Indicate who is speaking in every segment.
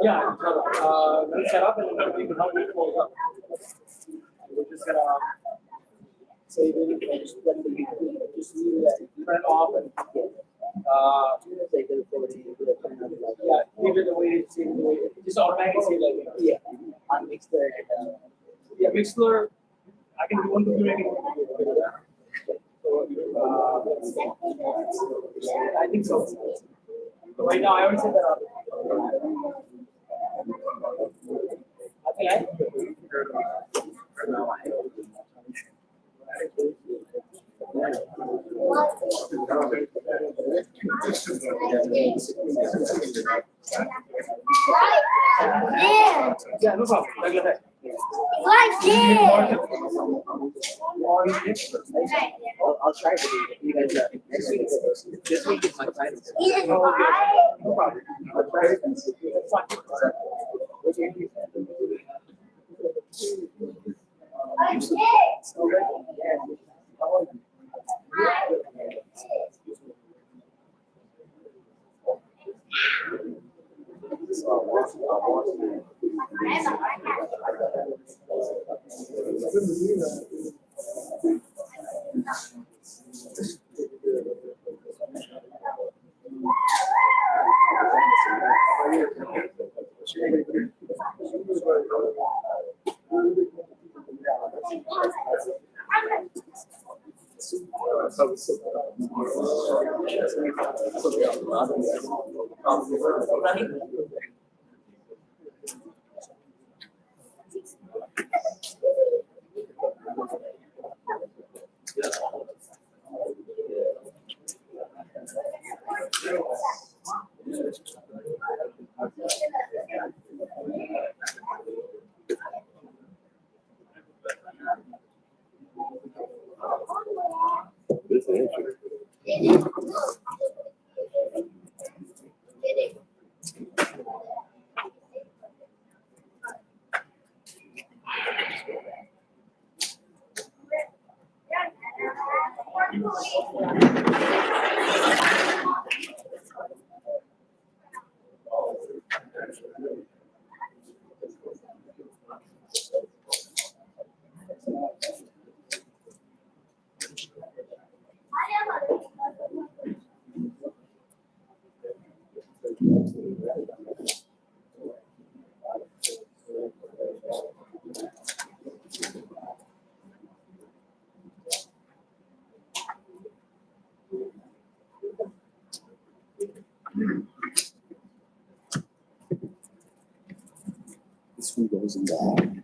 Speaker 1: Yeah, we'll set up and then we will how it goes up. We're just gonna save it and just let the just leave it turn it off and yeah, leave it the way it's save the way just automatically save like yeah on Mixler yeah Mixler I can do one computer I think so. So right now I already set that up. Okay. Yeah, no problem.
Speaker 2: Like this.
Speaker 3: I'll try to do you guys next week. This week is my final.
Speaker 1: No problem. I'll try it and see. That's fine.
Speaker 4: This one goes in the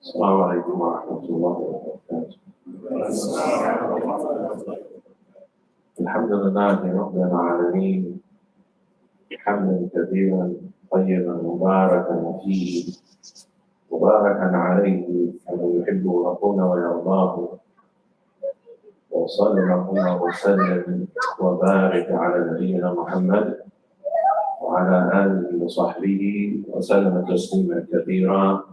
Speaker 5: السلام عليكم ورحمة الله وبركاته. الحمد لله رب العالمين حمدا كثيرا طيبا مباركا فيه مباركا عليه كما يحب ربنا ويرضاه، وصلى اللهم وسلم وبارك على نبينا محمد وعلى آله وصحبه وسلم تسليما كثيرا.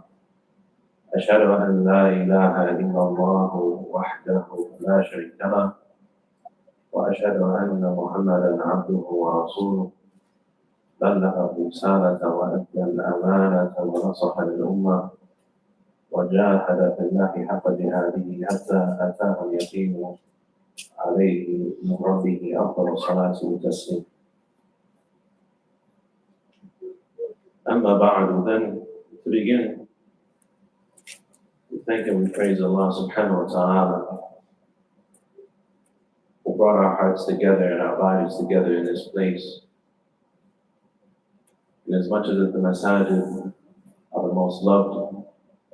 Speaker 5: أشهد أن لا إله إلا الله وحده لا شريك له، وأشهد أن محمدا عبده ورسوله، بلغ الرسالة وأدى الأمانة ونصح للأمة وجاهد في الله حق جهاده حتى أتاه اليقين عليه من ربه أفضل الصلاة والتسليم. أما بعد, then to begin, we thank and we praise Allah subhanahu wa ta'ala who brought our hearts together and our bodies together in this place. And as much as the Masjid are the most loved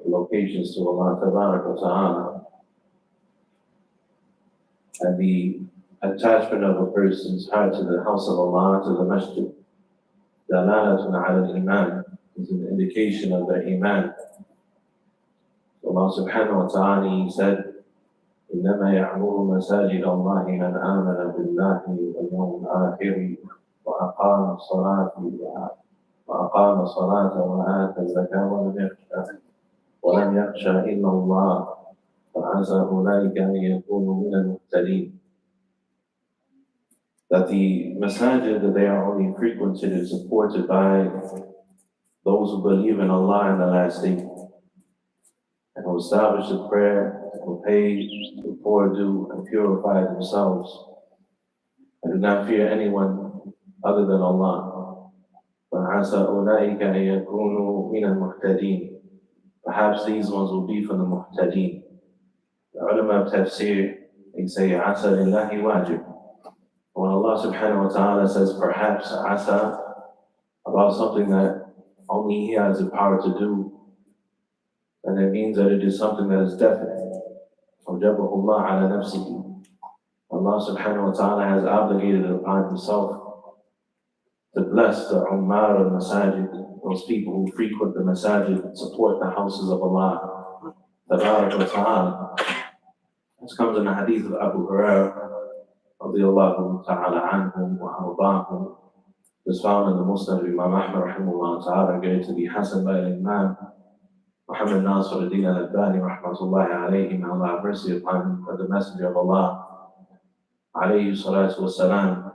Speaker 5: locations to Allah Tabaraka wa Ta'ala, and the attachment of a person's heart to the house of Allah, to the Masjid, dalalatun ala al-iman, is an indication of their iman. Allah subhanahu wa ta'ala, He said, إنما يعمر مساجد الله من آمن بالله واليوم الآخر وأقام الصلاة وآتى الزكاة ولم يخشى إلا الله فعسى أولئك أن يكونوا من المهتدين. That the masajid, that they are only frequented and supported by those who believe in Allah in the last day, and who establish the prayer, who pay, who pour, do, and purify themselves, and do not fear anyone other than Allah. فَعَسَى أُولَٰئِكَ أَن يَكُونُوا مِنَ الْمُهْتَدِينَ. Perhaps these ones will be from the muhtadeen. The ulama of tafsir, they say, عَسَى لِلَّهِ wajib. When Allah subhanahu wa ta'ala says perhaps asa about something that only He has the power to do, then it means that it is something that is definite. أَوْجَبَهُ اللَّهُ عَلَى نَفْسِهِ. Allah subhanahu wa ta'ala has obligated upon Himself to bless the Umar al-Masajid, those people who frequent the Masajid, support the houses of Allah Tabaraka wa ta'ala. This comes in the hadith of Abu Hurairah radiyallahu ta'ala anhu wa ardahu. This found in the Musnad of Imam Ahmad rahimahullah ta'ala, going to be Hasan by Imam Muhammad Nasir al-Din al-Albani rahmatullahi alayhi, may Allah have mercy upon him, that the Messenger of Allah alayhi salatu wasalam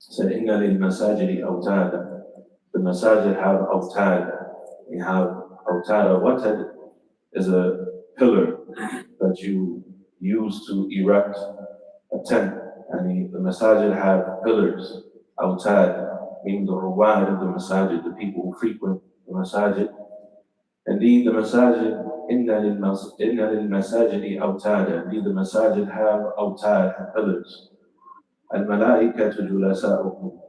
Speaker 5: said, Inna lil masajidi awtada. The masajid have awtad. We have awtada. Watad is a pillar that you use to erect a tent. And the masajid have pillars. Awtad, meaning the ruwad of the masajid, the people who frequent the masajid. Indeed, the masajid, inna lil masajidi awtada. Indeed, the masajid have awtad, have pillars. Al-malaikatu julasa'uhum.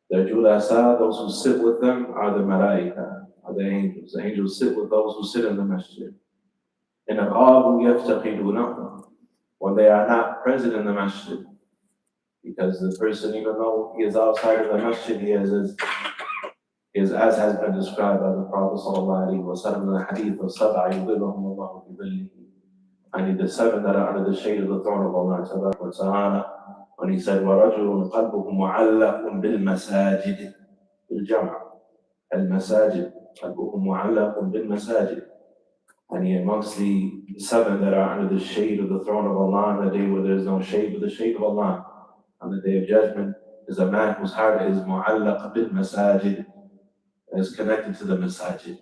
Speaker 5: The julasa, those who sit with them, are the malaika, are the angels. The angels sit with those who sit in the masjid. In al-ghabu yaftaqidunahum. When they are not present in the masjid, because the person, even though he is outside of the masjid, he is as has been described by the Prophet sallallahu alaihi wasallam in the hadith of sab'a yudhilluhum Allahu fi dhillihi. And the seven that are under the shade of the throne of Allah tabaraka wa ta'ala, when he said, وَرَجُلٌ قَلْبُهُ مُعَلَّقٌ بِالْمَسَاجِدِ الْجَمْعِ الْمَسَاجِدِ قَلْبُهُ مُعَلَّقٌ بِالْمَسَاجِدِ. And he amongst the seven that are under the shade of the throne of Allah on the day where there is no shade but the shade of Allah, on the day of judgment, is a man whose heart is mu'allaq bil masajid, is connected to the masajid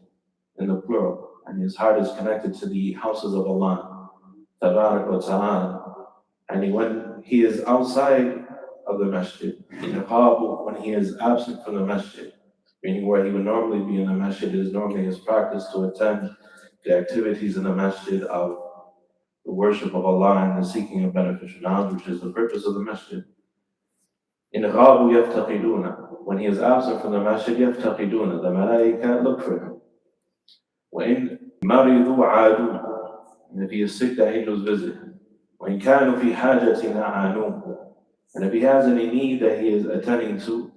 Speaker 5: in the plural, and his heart is connected to the houses of Allah tabarak wa ta'ala. And when he is outside of the masjid, when he is absent from the masjid, meaning where he would normally be in the masjid, is normally his practice to attend the activities in the masjid of the worship of Allah and the seeking of beneficial knowledge, which is the purpose of the masjid. In ghabu yaftaqiduna, when he is absent from the masjid, yaftaqiduna, the malaika look for him. وَإِن مرضوا عادوا. And if he is sick, the angels visit him. وإن كانوا في حاجة أعانوه. And if he has any need that he is attending to,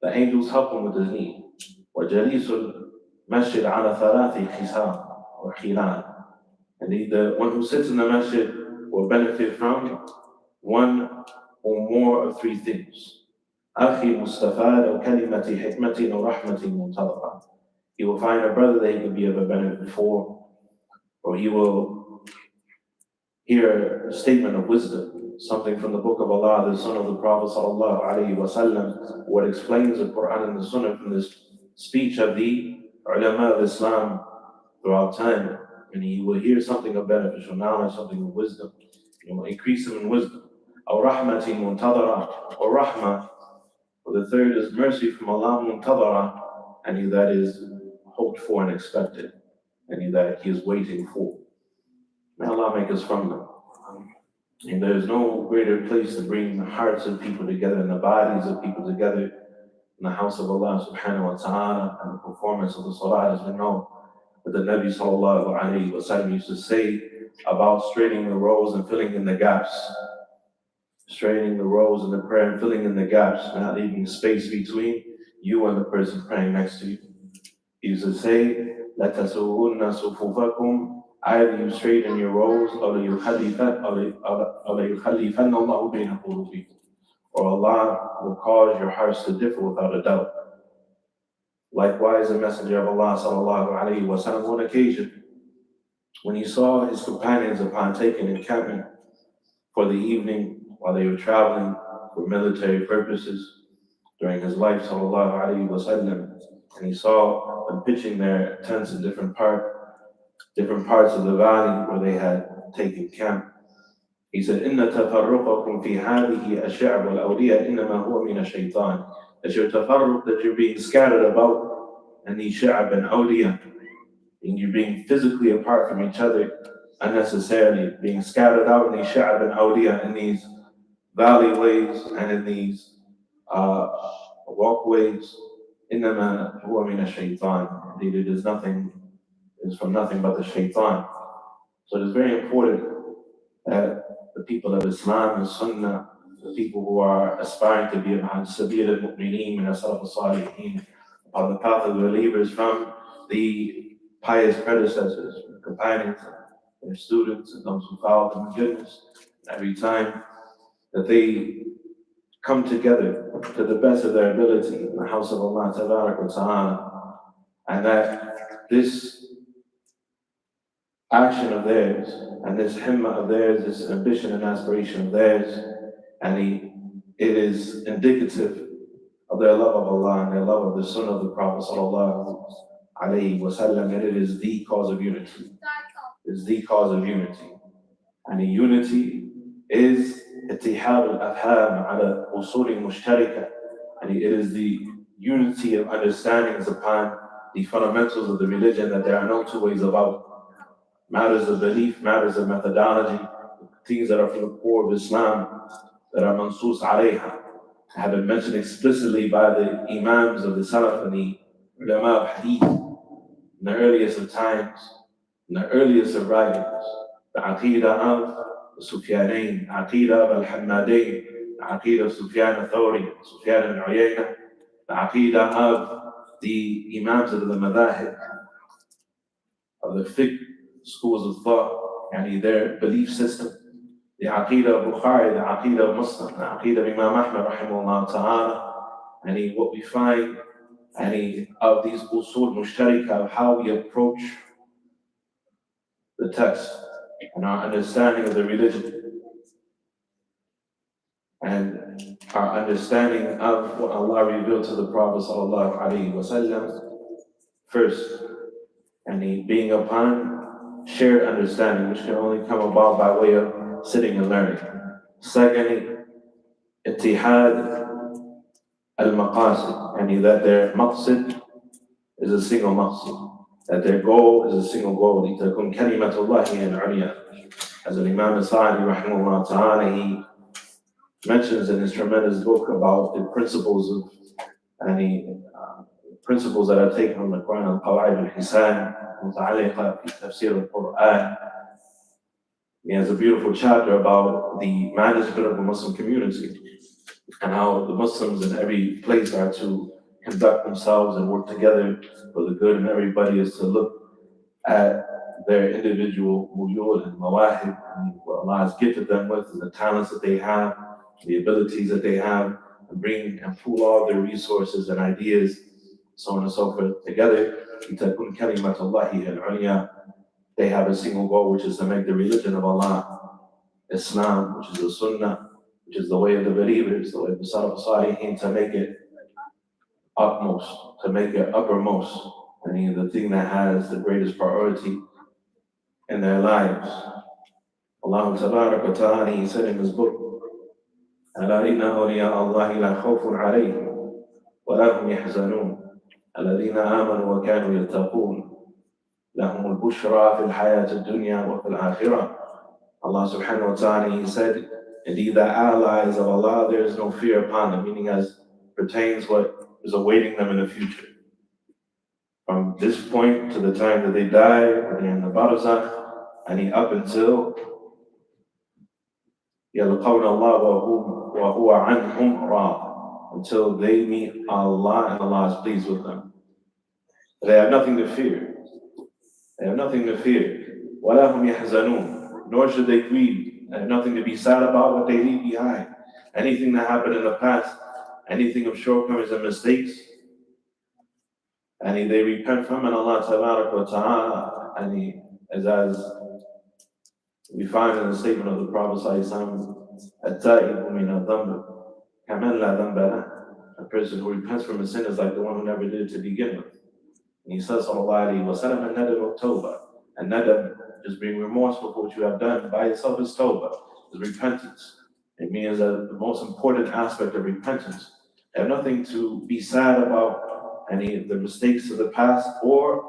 Speaker 5: the angels help him with his need. وجليس المسجد على ثلاث خصال or خلال. And the one who sits in the masjid will benefit from one or more of three things. أخي مستفاد أو كلمة حكمة أو رحمة منتظرة. He will find a brother that he can be of a benefit for, or he will hear a statement of wisdom, something from the book of Allah, the Sunnah of the Prophet sallallahu alaihi wasallam, what explains the Quran and the Sunnah from this speech of the ulama of Islam throughout time, and he will hear something of beneficial knowledge, something of wisdom. It will increase him in wisdom. Or rahmati muntadara, or rahmah. Or the third is mercy from Allah muntadara, and he that is hoped for and expected, and he that he is waiting for. May Allah make us from them. And there is no greater place to bring the hearts of people together and the bodies of people together in the house of Allah subhanahu wa ta'ala, and the performance of the salah, as we know. But the Nabi sallallahu alayhi wa sallam used to say about straightening the rows and filling in the gaps. Straightening the rows in the prayer and filling in the gaps, not leaving space between you and the person praying next to you. He used to say, لَتَسُوُّنَّ صُفُوفَكُمْ. Either you straighten your rows, or لَيُخَلِّفَنَّ اللَّهُ بَيْنَ قُلُوبِكُمْ. Or Allah will cause your hearts to differ without a doubt. Likewise, the Messenger of Allah sallallahu alayhi wa sallam, on occasion, when he saw his companions upon taking encampment for the evening while they were traveling for military purposes during his life sallallahu alayhi wa sallam, and he saw them pitching their tents in different parts of the valley where they had taken camp. He said, إِنَّ تَفَرُّقَكُمْ فِي هَذِهِ أَشْعَبُ الْأَوْلِيَةِ إِنَّمَا هُوَ مِنَ الشَّيْطَانِ. That your tafarruq, that you're being scattered about, and these sha'ab and awliya, and you're being physically apart from each other unnecessarily, being scattered out in these sha'ab and awliya, in these valleyways and in these walkways. إِنَّمَا هُوَ مِنَ الشَّيْطَانِ. Indeed, it is from nothing but the shaitan. So it is very important that the people of Islam and Sunnah, the people who are aspiring to be upon Sabil al-Mu'mineen and As-Salaf al-Salihin, on the path of the believers from the pious predecessors, their companions, their students, and those who follow them in goodness, every time that they come together to the best of their ability in the house of Allah Ta'ala, and that this action of theirs, and this himma of theirs, this ambition and aspiration of theirs, and it is indicative of their love of Allah and their love of the Sunnah of the Prophet sallallahu alaihi wasallam, and it is the cause of unity. It is the cause of unity. And the unity is اتحاد الأفهام على أصول مشتركة, and it is the unity of understandings upon the fundamentals of the religion, that there are no two ways about. Matters of belief, matters of methodology, things that are from the core of Islam, that are mansus alayha, have been mentioned explicitly by the imams of the Salaf and the ulama of hadith in the earliest of times, in the earliest of writings. The aqidah of the Sufyanain, the aqidah of al-Hammadain, the aqidah of Sufyan al-Thawri, Sufyan al-Uyayna, the aqidah of the imams of the madahib, of the fiqh schools of thought, and their belief system. The aqidah of Bukhari, the aqidah of Muslim, the aqidah of Imam Ahmad rahimahullah ta'ala, and what we find of these usul mushtarika, of how we approach the text and our understanding of the religion, and our understanding of what Allah revealed to the Prophet sallallahu alaihi wasallam first, and being upon shared understanding, which can only come about by way of sitting and learning. Secondly, ittihad al-maqasid, and that their maqsid is a single maqsid, that their goal is a single goal. لِتَكُنْ كَلِمَةُ اللَّهِ هِيَ الْعُلْيَا. As an Imam As-Sa'di rahimahullah ta'ala, he mentions in his tremendous book about the principles of principles that are taken from the Quran, al-Qawa'id al-Hisan, متعلقة في تفسير القرآن. He has a beautiful chapter about the management of the Muslim community and how the Muslims in every place are to conduct themselves and work together for the good, and everybody is to look at their individual muyul and mawahib, and what Allah has gifted them with, and the talents that they have, the abilities that they have, and bring and pool all their resources and ideas, so on and so forth, together. لِتَكُنْ كَلِمَةُ اللَّهِ هِيَ الْعُلْيَا. They have a single goal, which is to make the religion of Allah, Islam, which is the Sunnah, which is the way of the believers, the way of the Salaf Salihin, to make it utmost, to make it uppermost, and the thing that has the greatest priority in their lives. Allah Tabarak wa Ta'ala, He said in His book, أَلَا إِنَّ أَوْلِيَاءَ اللَّهِ لَا خَوْفٌ عَلَيْهِمْ وَلَا هُمْ يَحْزَنُونَ الَّذِينَ آمَنُوا وَكَانُوا يَتَّقُونَ لَهُمُ الْبُشْرَى فِي الْحَيَاةِ الدُّنْيَا وَفِي الْآخِرَةِ. Allah Subhanahu wa Ta'ala, He said, indeed the allies of Allah, there is no fear upon them, meaning as pertains what is awaiting them in the future. From this point to the time that they die, or they're in the barzakh, and up until يَلْقَوْنَ اللَّهَ وَهُوَ عَنْهُمْ رَاضٍ, until they meet Allah and Allah is pleased with them. They have nothing to fear. They have nothing to fear. وَلَا هُمْ يَحْزَنُونَ, nor should they grieve. They have nothing to be sad about what they leave behind. Anything that happened in the past, anything of shortcomings and mistakes, and they repent from it, Allah Tabarak wa Ta'ala, and as we find in the statement of the Prophet Sallallahu Alaihi Wasallam, a person who repents from his sin is like the one who never did it to begin with. And he says, Sallallahu Alaihi Wasallam, and nadam tawbah, and nadam, just being remorseful for what you have done by itself, is tawbah, is repentance. It means that the most important aspect of repentance. They have nothing to be sad about, any of the mistakes of the past, or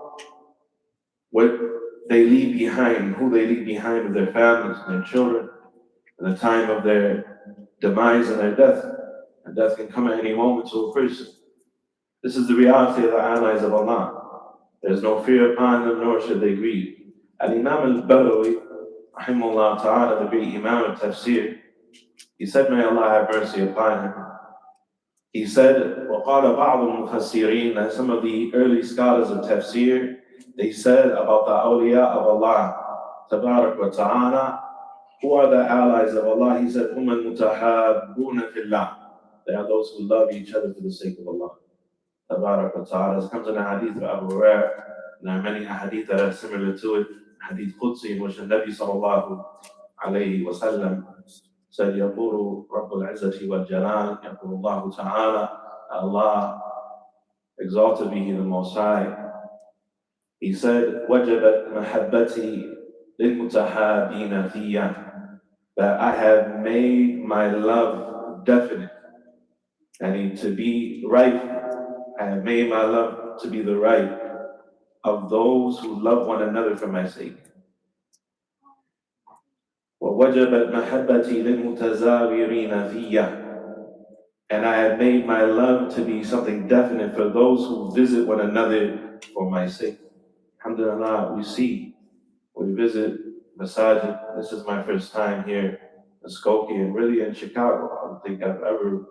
Speaker 5: what they leave behind, who they leave behind with their families and their children, and the time of their demise and their death. And death can come at any moment to a person. This is the reality of the allies of Allah. There's no fear upon them, nor should they grieve. Al-Imam al-Balawi, rahimahullah ta'ala, the great Imam of Tafsir, he said, may Allah have mercy upon him. He said, وَقَالَ بَعْضُ الْمُفَسِّرِينَ, that some of the early scholars of Tafsir, they said about the awliya of Allah, Tabarak wa Ta'ala, who are the allies of Allah? He said, هُمَ الْمُتَحَابُّونَ فِي اللَّهِ, they are those who love each other for the sake of Allah. Tabarak wa Ta'ala. As comes in the hadith of Abu Hurairah, and there are many hadith that are similar to it, hadith Qudsi, in which the Nabi sallallahu alayhi wa sallam said, يقول رب العزة والجلال, يقول الله تعالى, Allah, exalted be He the Most High. He said, وجبت محبتي للمتحابين فيا, that I have made my love definite, and to be right. I have made my love to be the right of those who love one another for my sake. وَوَجَبَتْ مَحَبَّتِي لِلْمُتَزَاوِرِينَ فِيَّ, and I have made my love to be something definite for those who visit one another for my sake. Alhamdulillah, we visit Masjid. This is my first time here in Skokie, and really in Chicago. I don't think I've ever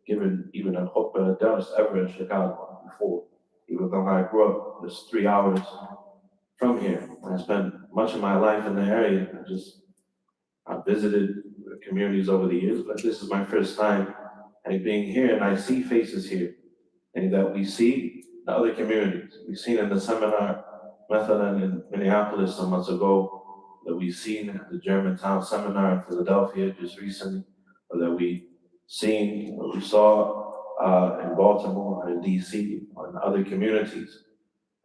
Speaker 5: given even a khutbah, a dars ever in Chicago before. Even though I grew up just 3 hours from here. I spent much of my life in the area. I've visited communities over the years, but this is my first time being here, and I see faces here, and that we see the other communities. We've seen in the seminar, Methalan in Minneapolis some months ago, that we've seen at the Germantown seminar in Philadelphia just recently, or that we saw in Baltimore, in DC, or in other communities.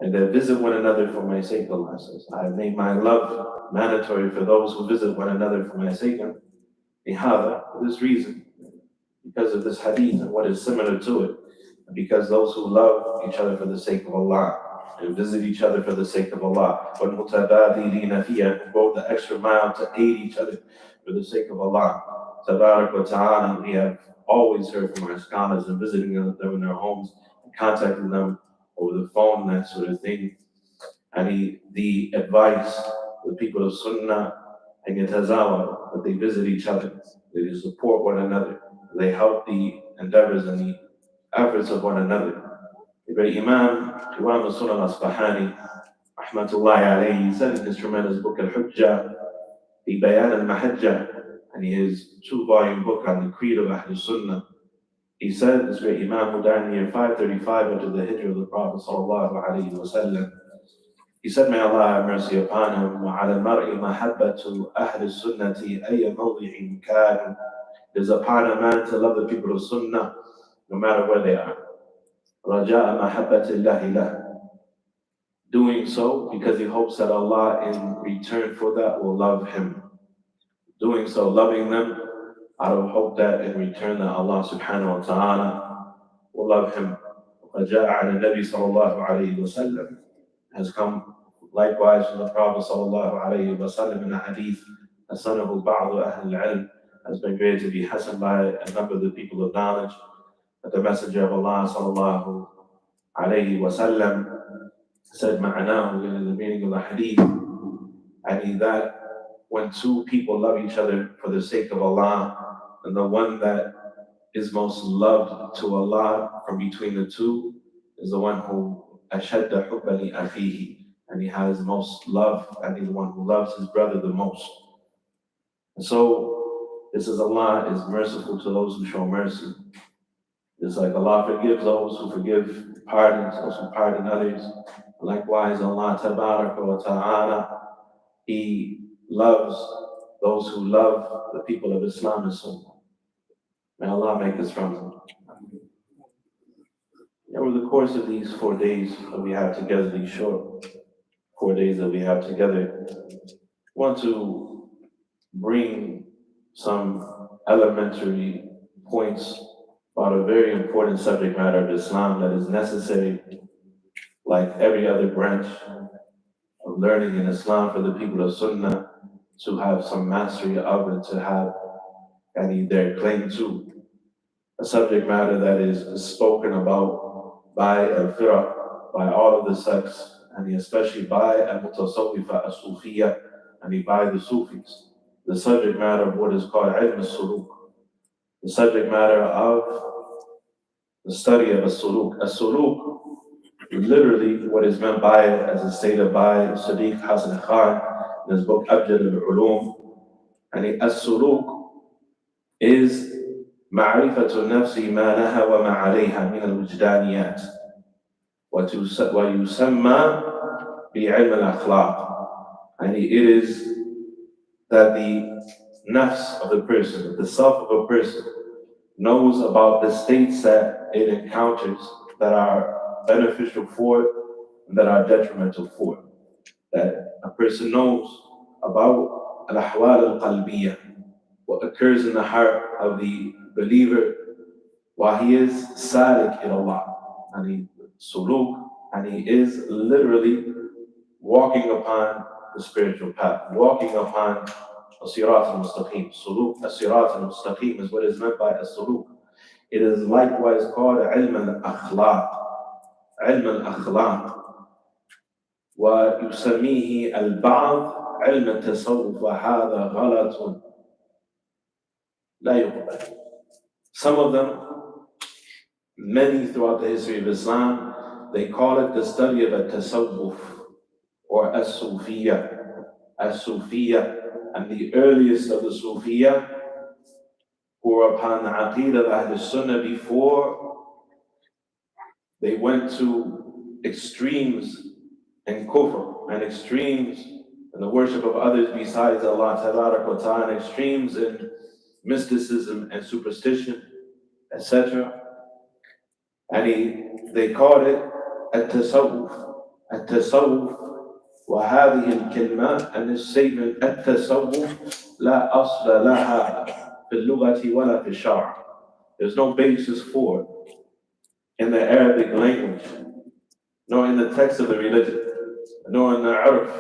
Speaker 5: And they visit one another for my sake, Allah says. I have made my love mandatory for those who visit one another for my sake. And for this reason, because of this hadith and what is similar to it, and because those who love each other for the sake of Allah, and visit each other for the sake of Allah, وَالْمُتَبَادِلِينَ فِيهَا, who go the extra mile to aid each other for the sake of Allah. Tabarak wa Ta'ala, we have always heard from our scholars and visiting them in their homes and contacting them over the phone and that sort of thing. And the advice, the people of Sunnah and Yatazawa, that they visit each other, they support one another, they help the endeavors and the efforts of one another. The great Imam al-Sunnah al-Asbahani, rahmatullahi alayhi, he said in his tremendous book Al-Hujjah, the Bayan al-Mahajjah, and his 2-volume book on the Creed of Ahl Sunnah, he said, this great Imam who died in the year 535 after the Hijrah of the Prophet sallallahu alayhi wa sallam, he said, may Allah have mercy upon him, وَعَلَى الْمَرْءِ مَحَبَّةُ أَهْلِ السُّنَّةِ أَيَّ مَوْضِعٍ كَانُ. It is upon a man to love the people of Sunnah, no matter where they are. رَجَاءَ مَحَبَّةِ اللَّهِ لَهُ. Doing so because he hopes that Allah in return for that will love him. Doing so, loving them out of hope that in return that Allah subhanahu wa ta'ala will love him. وَجَاءَ عَلَى النَّبِي صلى الله عليه وسلم, has come likewise from the Prophet sallallahu alayhi wa sallam in a hadith, As-Sunnah ba'du ahl al-ilm, has been graded to be hasan by a number of the people of knowledge, that the Messenger of Allah sallallahu alayhi wa sallam said, ma'anahu, the meaning of the hadith, and that when two people love each other for the sake of Allah, and the one that is most loved to Allah from between the two is the one who أشد حبا لأخيه, and he has most love, and he's the one who loves his brother the most. And so this is Allah is merciful to those who show mercy. It's like Allah forgives those who forgive, pardons those who pardon others. Likewise, Allah Tabaraka wa Ta'ala, He loves those who love the people of Islam and Sunnah. May Allah make us from them. Over the course of these 4 days that we have together, these short 4 days that we have together, I want to bring some elementary points about a very important subject matter of Islam that is necessary, like every other branch of learning in Islam, for the people of Sunnah to have some mastery of it, to have their claim to. A subject matter that is spoken about by al-firaq, by all of the sects, and especially by al-mutasawwifa, al-sufiyya, and by the Sufis. The subject matter of what is called ilm al-suluk. The subject matter of the study of al-suluk. Al-suluk, literally what is meant by it, as is stated by Sadiq Hasan Khan in his book Abjad al-Ulum, and al-suluk is معرفة النفس ما لها وما عليها من الوجدانيات ويسمى بعلم الأخلاق. And it is that the nafs of the person, the self of a person, knows about the states that it encounters that are beneficial for it and that are detrimental for it. That a person knows about al-ahwal al-qalbiyah, what occurs in the heart of the believer while he is salik in Allah, and he suluk, and he is literally walking upon the spiritual path, walking upon as-sirat al-mustaqim. Suluk, as-sirat al-mustaqim is what is meant by as-suluk. It is likewise called ilm al-akhlaq, ilm al-akhlaq. ويسميه البعض علم التصوف وهذا غلط لا يقبل. Some of them, many throughout the history of Islam, they call it the study of at-tasawwuf or as-sufiyya. As-sufiyya, and the earliest of the Sufiyya who were upon the aqeedah of Ahl Sunnah before they went to extremes in kufr and extremes in the worship of others besides Allah Tabarak wa Ta'ala, and extremes in mysticism and superstition, etc. And they called it at-tasawwuf. At-tasawwuf, وهذه الكلمة, and this statement, التصوف لا أصل لها في اللغة ولا في الشرع. There's no basis for it in the Arabic language, nor in the text of the religion, nor in the urf,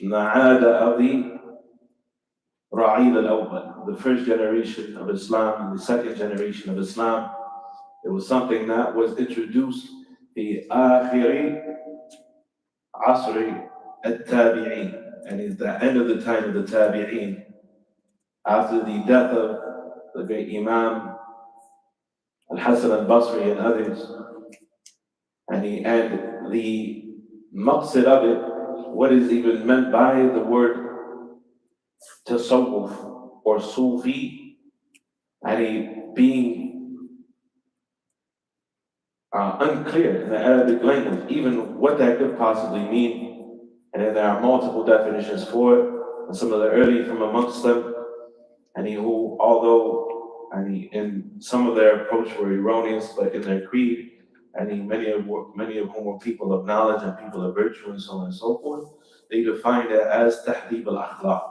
Speaker 5: in the aada of the Ra'id al-Awwal, the first generation of Islam and the second generation of Islam. It was something that was introduced في في آخر عصر التابعين, and it's the end of the time of the tabi'een, after the death of the great Imam Al-Hasan al-Basri and others. And the maqsid of it, what is even meant by the word tasawwuf or Sufi, and being unclear in the Arabic language, even what that could possibly mean. And then there are multiple definitions for it, and some of the early from amongst them, and who, although in some of their approach were erroneous, but in their creed, and many of whom were people of knowledge and people of virtue and so on and so forth, they defined it as tahdib al-akhlaq.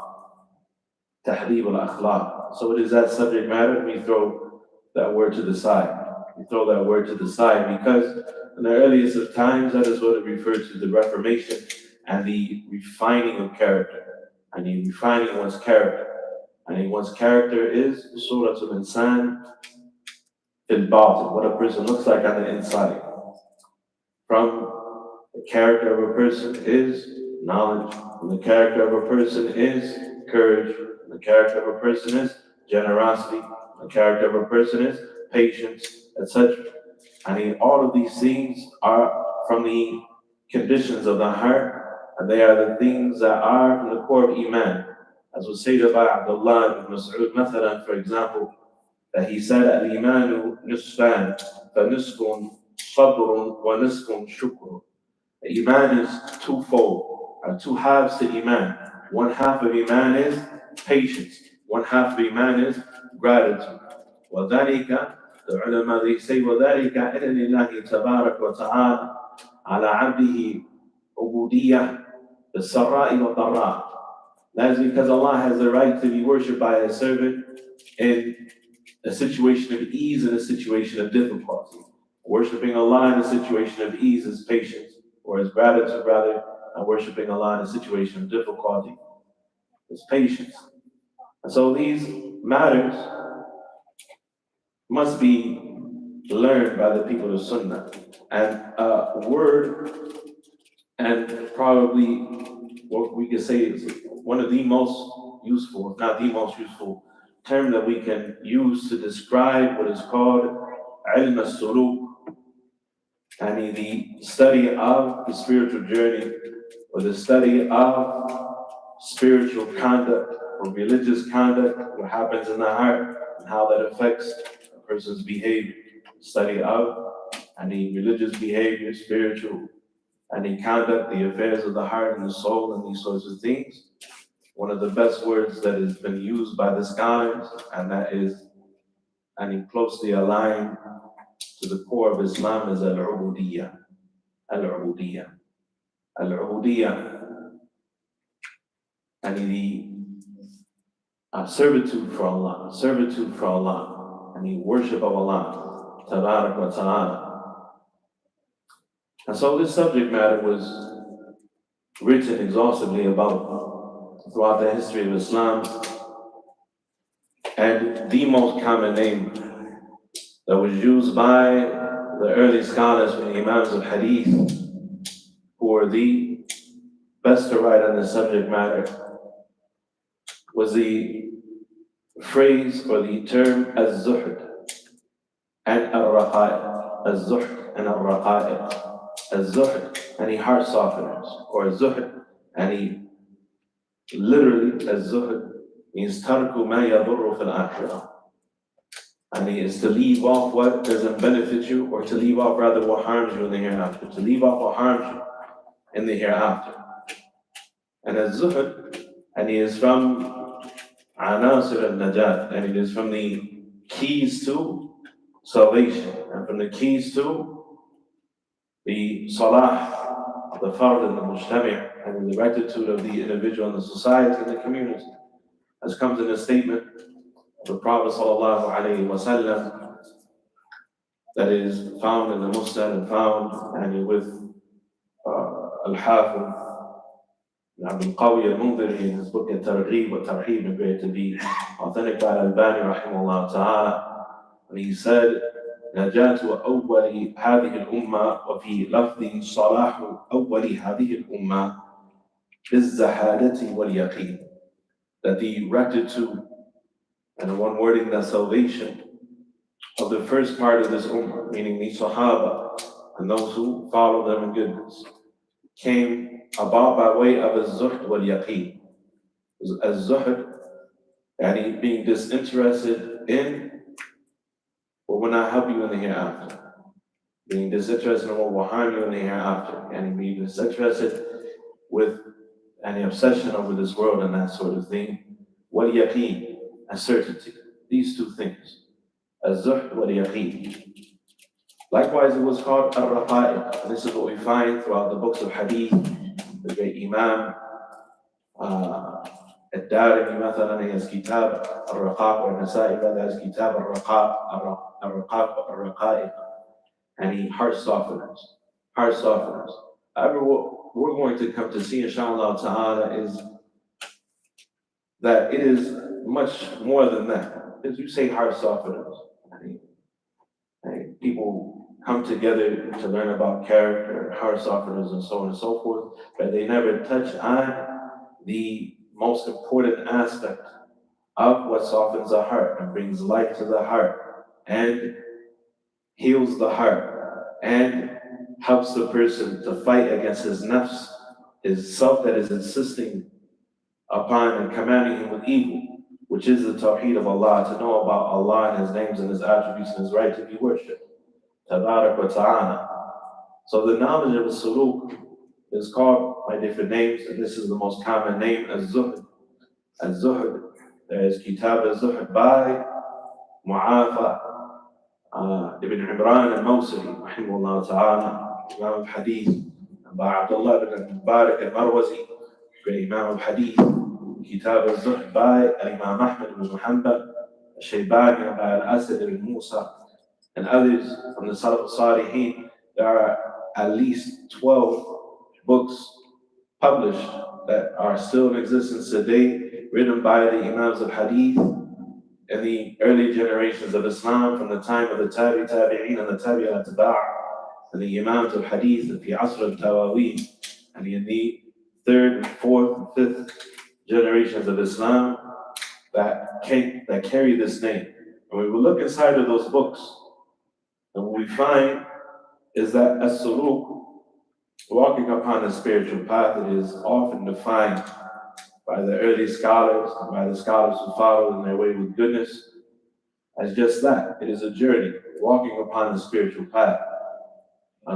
Speaker 5: Tahdib al-akhlaq. So it is that subject matter, we throw that word to the side. We throw that word to the side because in the earliest of times, that is what it refers to, the Reformation and the refining of character, and the refining one's character. And one's character is Surat al-Insan al-Batin, what a person looks like on the inside. From the character of a person is knowledge, from the character of a person is courage, from the character of a person is generosity, from the character of a person is patience, etc. And all of these things are from the conditions of the heart, and they are the things that are from the core of Iman. As was said by Abdullah ibn Mas'ud, Mathalan, for example, that he said, Al-Imanu nisfan, fa-nisfun sabrun wa nisfun shukr. Iman is twofold, two halves to Iman. One half of Iman is patience, one half of Iman is gratitude. وذلك, the ulama they say, وذلك إن لله تبارك وتعالى على عبده عبودية بالسراء والضراء. That is because Allah has the right to be worshipped by His servant in a situation of ease and a situation of difficulty. Worshipping Allah in a situation of ease is patience, or is gratitude rather, and worshipping Allah in a situation of difficulty is patience. And so these matters must be learned by the people of Sunnah. And a word, and probably what we could say is one of the most useful, if not the most useful, term that we can use to describe what is called ilm al-suluk, and the study of the spiritual journey, or the study of spiritual conduct or religious conduct, what happens in the heart and how that affects a person's behavior. Study of any religious behavior, spiritual, any conduct, the affairs of the heart and the soul, and these sorts of things. One of the best words that has been used by the scholars, and that is closely aligned to the core of Islam, is al-ubudiyya. Al-ubudiyya. Al-ubudiyya. And the servitude for Allah, and the worship of Allah, Tabarak wa Ta'ala. And so this subject matter was written exhaustively about throughout the history of Islam, and the most common name that was used by the early scholars from the Imams of Hadith, who were the best to write on this subject matter, was the phrase or the term az-zuhd and al-raqa'iq. Az-zuhd and al-raqa'iq. Az-zuhd, any heart softeners, or az-zuhd, any literally az-zuhd means tarku ma yadurru fil akhirah. And is to leave off what doesn't benefit you, or to leave off rather what harms you in the hereafter. To leave off what harms you in the hereafter. And az-zuhd, and he is from Anasir al-Najat, and it is from the keys to salvation, and from the keys to the salah, the fard and the mujtami', and the rectitude of the individual and the society and the community. As comes in the statement of the Prophet sallallahu alaihi wasallam, that is found in the Musnad and found and with Al-Hafiz Abdul Qawi al-Mundhiri in his book At-Targhib wa Tarhib, and great to be authentic by Al-Albani rahimahullah ta'ala, and he said نجاة أول هذه الأمة وفي لفظ صلاح أول هذه الأمة بالزهادة واليقين. That the rectitude and one wording, the salvation of the first part of this ummah, meaning the Sahaba and those who follow them in goodness, came about by way of az-zuhd wal yaqeen. Az-zuhd, yani being disinterested in what will not help you in the hereafter. Being disinterested in what will harm you in the hereafter. And being disinterested with any obsession over this world and that sort of thing. Wal yaqeen, and certainty. These two things. Az-zuhd wal yaqeen. Likewise, it was called al-raqa'iq. And this is what we find throughout the books of hadith. The great Imam الدارمي مثلا has kitab al-raqaq, or Nasa'i rather has kitab al-raqaq, and he heart softeners. However, what we're going to come to see, inshallah ta'ala, is that it is much more than that. As you say, heart softeners. People come together to learn about character, heart softeners, and so on and so forth, but they never touch on the most important aspect of what softens the heart and brings light to the heart and heals the heart and helps the person to fight against his nafs, his self that is insisting upon and commanding him with evil, which is the Tawheed of Allah, to know about Allah and His names and His attributes and His right to be worshipped. Tabarak wa ta'ala. So the knowledge of As-Suluk is called by different names, and this is the most common name, Az-Zuhd. Az-Zuhd, there is Kitab Az-Zuhd by Mu'afa ibn Imran al-Mawsili, rahimahullah ta'ala, Imam al-Hadith, by Abdullah ibn Mubarak al-Marwazi, great Imam al-Hadith. Kitab Az-Zuhd by Imam Ahmad ibn Muhammad al-Shaybani, by Al-Asad ibn Musa, and others from the Salaf al-Salihin. There are at least 12 books published that are still in existence today, written by the Imams of Hadith in the early generations of Islam, from the time of the Tabi'een and the Tabi'at Atba', and the Imams of Hadith in the Asr al-Tawawi, and in the third, fourth, and fifth generations of Islam that carry this name. And we will look inside of those books, and what we find is that as-suluk, walking upon a spiritual path, it is often defined by the early scholars and by the scholars who followed in their way with goodness as just that. It is a journey, walking upon the spiritual path.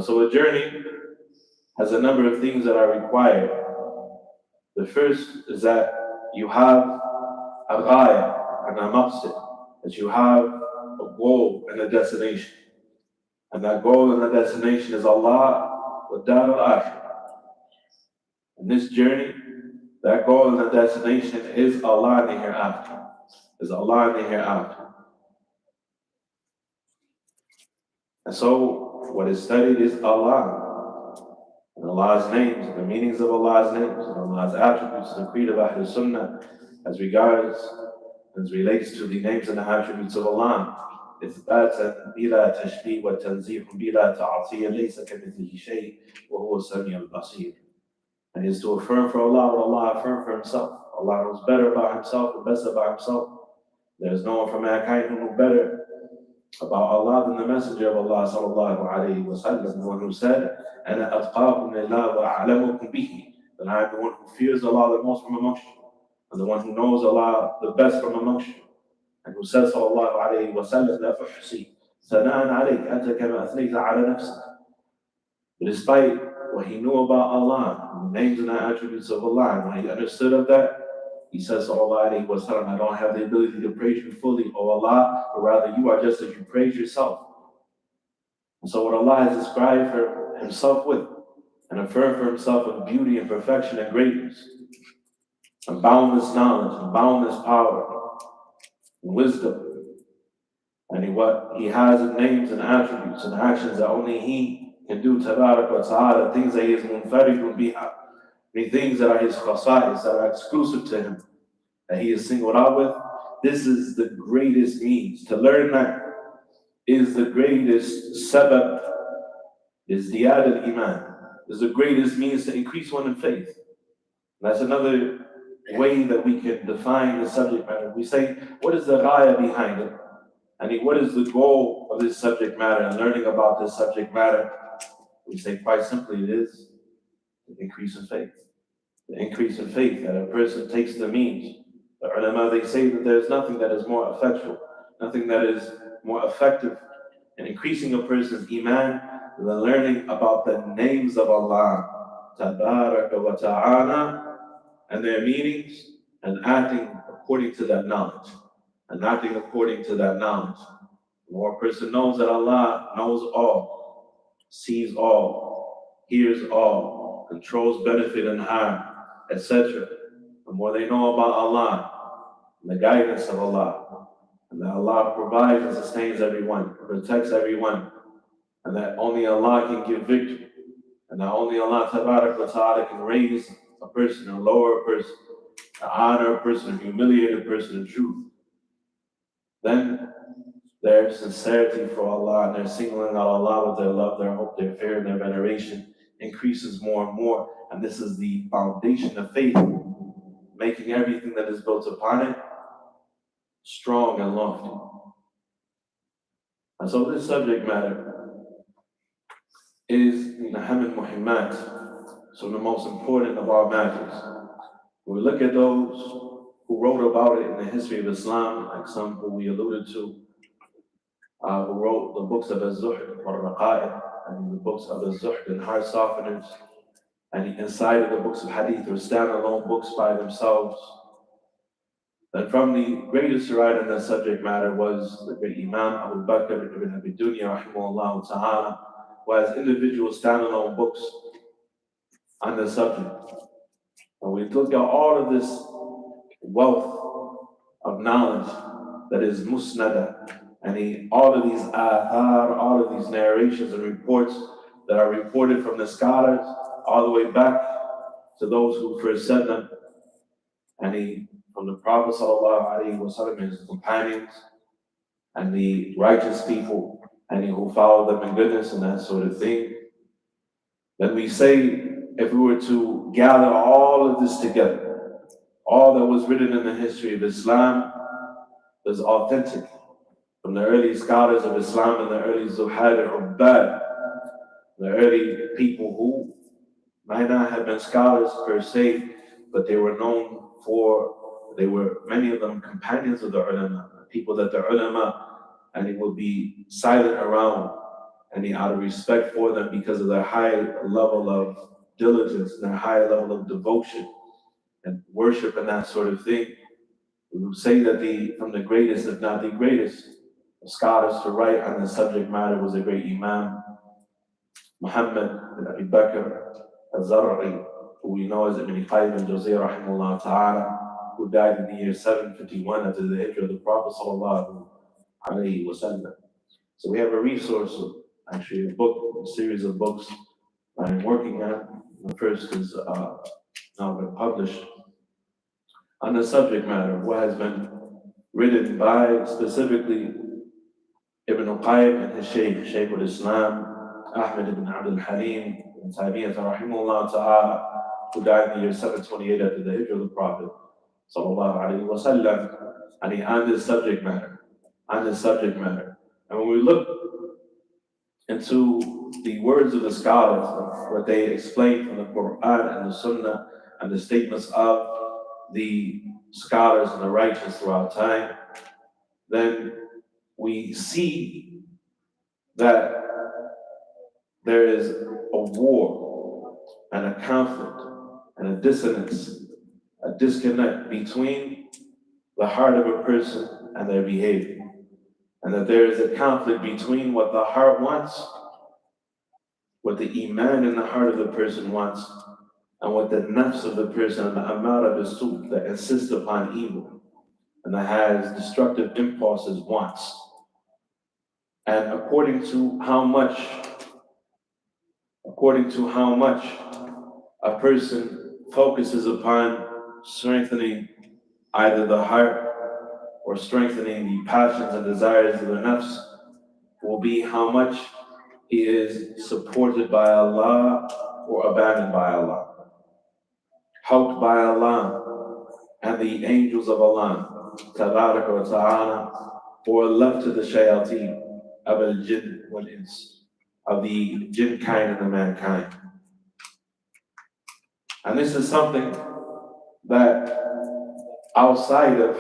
Speaker 5: So a journey has a number of things that are required. The first is that you have a ghaya and a maqsid, that you have a goal and a destination. And that goal and the destination is Allah wa dar al-akhirah. In this journey, that goal and the destination is Allah in the hereafter. Is Allah in the hereafter. And so, what is studied is Allah, and Allah's names, and the meanings of Allah's names, and Allah's attributes, the creed of As-Sunnah, as relates to the names and the attributes of Allah. إثباتا بلا تشبيه وتنزيه بلا تعطيل ليس كمثله شيء وهو السميع البصير. And is to affirm for Allah what Allah affirmed for Himself. Allah knows better about Himself and best about Himself. There is no one from mankind who knows better about Allah than the Messenger of Allah sallallahu alayhi wa sallam, the one who said, أَنَا أَتْقَاكُمْ لِلَّهِ وَأَعْلَمُكُمْ بِهِ. That I am the one who fears Allah the most from amongst you, and the one who knows Allah the best from amongst you. And who says sallallahu alayhi wa sallam, لا أحصي ثناء عليك أنت كما أثنيت على نفسك. But despite what he knew about Allah, the names and the attributes of Allah, and when he understood of that, he says sallallahu alayhi wa sallam, I don't have the ability to praise you fully, O Allah, but rather you are just as you praise yourself. And so what Allah has described for Himself with, and affirmed for Himself with beauty and perfection and greatness, and boundless knowledge, and boundless power, wisdom, and what He has in names and attributes and actions that only He can do, tabarak wa ta'ala, things that He is munfaridun biha, the things that are His khasa'is, that are exclusive to Him, that He is singled out with. This is the greatest means to learn that, is the greatest sabab, is ziyad al-iman, is the greatest means to increase one's faith. That's another way that we can define the subject matter. We say, what is the ghaya behind it? What is the goal of this subject matter and learning about this subject matter? We say quite simply, it is the increase in faith. The increase in faith, that a person takes the means. The ulama, they say that there's nothing that is more effectual, nothing that is more effective in increasing a person's iman than learning about the names of Allah, Tabaraka wa Ta'ala, and their meanings, and acting according to that knowledge. And acting according to that knowledge. The more a person knows that Allah knows all, sees all, hears all, controls benefit and harm, etc. The more they know about Allah, and the guidance of Allah, and that Allah provides and sustains everyone, protects everyone, and that only Allah can give victory, and that only Allah Ta'ala can raise a person and lower a person, to honor a person and humiliate a person in truth. Then their sincerity for Allah and their singling out Allah with their love, their hope, their fear, and their veneration increases more and more. And this is the foundation of faith, making everything that is built upon it strong and lofty. And so this subject matter is Naham al-Muhimmat, so the most important of our matters. We look at those who wrote about it in the history of Islam, like some who we alluded to, who wrote the books of As-Zuhd or Raqa'id, and the books of As-Zuhd and Heart Softeners, and inside of the books of Hadith or standalone books by themselves. And from the greatest to write on that subject matter was the great Imam Abu Bakr ibn Abi Dunya, rahimahullah ta'ala, who has individual standalone books on the subject. And we look at all of this wealth of knowledge that is musnada, and all of these athar, all of these narrations and reports that are reported from the scholars all the way back to those who first said them, and from the Prophet ﷺ and his companions and the righteous people, and who followed them in goodness and that sort of thing. Then we say, if we were to gather all of this together, all that was written in the history of Islam is authentic from the early scholars of Islam and the early Zuhad and Ubbad, the early people who might not have been scholars per se, but they were known for, they were many of them companions of the ulama, people that the ulama and it would be silent around, and out of respect for them because of their high level of diligence and their high level of devotion and worship and that sort of thing. We would say that from the greatest, if not the greatest, of scholars to write on the subject matter was a great Imam, Muhammad bin Abi Bakr al-Zar'i, who we know as Ibn Qayyim al-Jawziyya rahimahullah ta'ala, who died in the year 751 after the hijrah of the Prophet sallallahu alayhi wa sallam. So we have a resource, actually a book, a series of books I'm working on. The first is now been published on the subject matter, what has been written by specifically Ibn Qayyim and his Shaykh al-Islam, Ahmed ibn Abd al-Halim ibn Taymiyyah rahimahullah ta'ala, who died in the year 728 after the hijrah of the Prophet sallallahu alayhi wa sallam, and on this subject matter, And when we look into the words of the scholars, what they explain from the Quran and the Sunnah and the statements of the scholars and the righteous throughout time, then we see that there is a war and a conflict and a dissonance, a disconnect between the heart of a person and their behavior. And that there is a conflict between what the heart wants, what the iman in the heart of the person wants, and what the nafs of the person and the amara bisu that insists upon evil and that has destructive impulses wants. And according to how much a person focuses upon strengthening either the heart or strengthening the passions and desires of the nafs, will be how much he is supported by Allah or abandoned by Allah, helped by Allah and the angels of Allah, Tabarak wa Ta'ala, or left to the shayateen of al-jinn wal-ins, of the jinn kind and the mankind. And this is something that outside of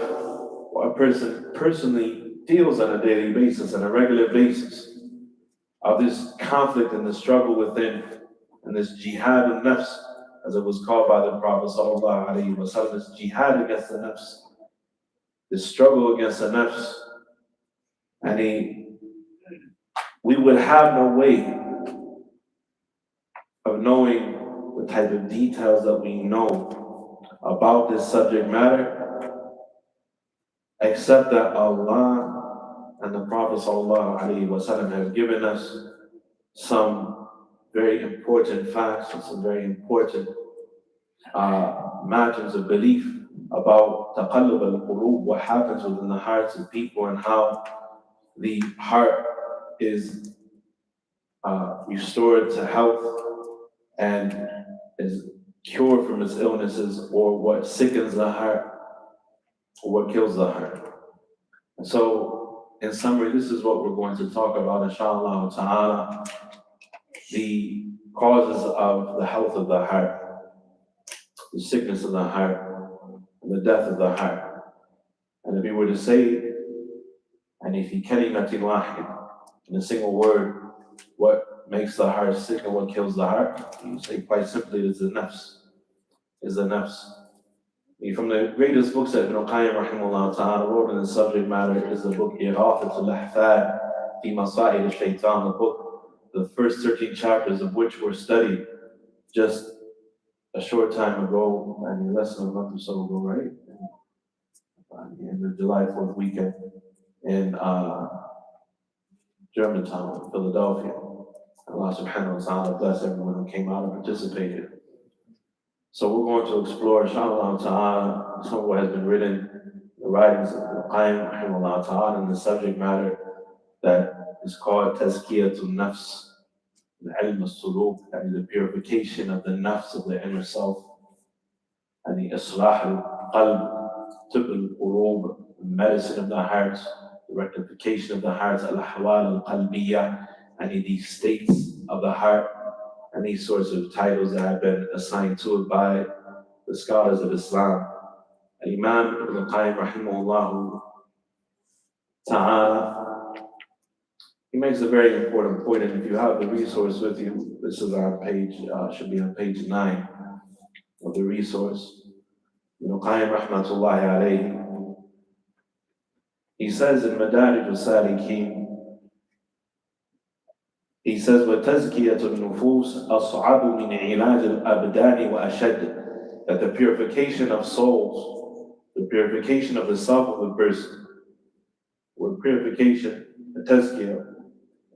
Speaker 5: what a person personally feels on a daily basis, on a regular basis, of this conflict and the struggle within, and this jihad al-nafs, as it was called by the Prophet sallallahu alaihi wasallam, this jihad against the nafs, this struggle against the nafs. And we would have no way of knowing the type of details that we know about this subject matter, except that Allah and the Prophet sallallahu alaihi wasallam have given us some very important facts and some very important matters of belief about taqallub al-qulub, what happens within the hearts of people, and how the heart is restored to health and is cured from its illnesses, or what sickens the heart, or what kills the heart. And so, in summary, this is what we're going to talk about, inshallah ta'ala, the causes of the health of the heart, the sickness of the heart, and the death of the heart. And if we were to say, and if you kalimatin wahid, in a single word, what makes the heart sick and what kills the heart, you say quite simply, it's the nafs. Is the nafs. From the greatest books that Ibn Qayyim rahimahullah ta'ala wrote in the subject matter is the book Ighathatul Ahfad fi Masa'il al-Shaytan, the book, the first 13 chapters of which were studied just a short time ago, and less than a month or so ago, right? In the July 4th weekend in Germantown, Philadelphia. Allah subhanahu wa ta'ala bless everyone who came out and participated. So we're going to explore, inshallah ta'ala, some of what has been written, the writings of Ibn Qayyim rahimahullah ta'ala, in the subject matter that is called Tazkiyatul Nafs, the ilm al-suluk, and the purification of the nafs, of the inner self, and the islah al-qalb, tib al-qulub, the medicine of the hearts, the rectification of the hearts, al-ahwal al-qalbiyah, and these states of the heart, and these sorts of titles that have been assigned to it by the scholars of Islam. And Imam Ibn Qayyim rahimahullah ta'ala, he makes a very important point, and if you have the resource with you, this is on page, should be on page 9 of the resource. Ibn Qayyim rahmatullahi alayhi, he says in Madarij al-Salikin, he says, وَتَزْكِيَةُ النُّفُوسِ أَصْعَبُ مِنْ عِلَاجِ الْأَبْدَانِ وَأَشَدُّ. That the purification of souls, the purification of the self of the person, word purification, the tazkiyah,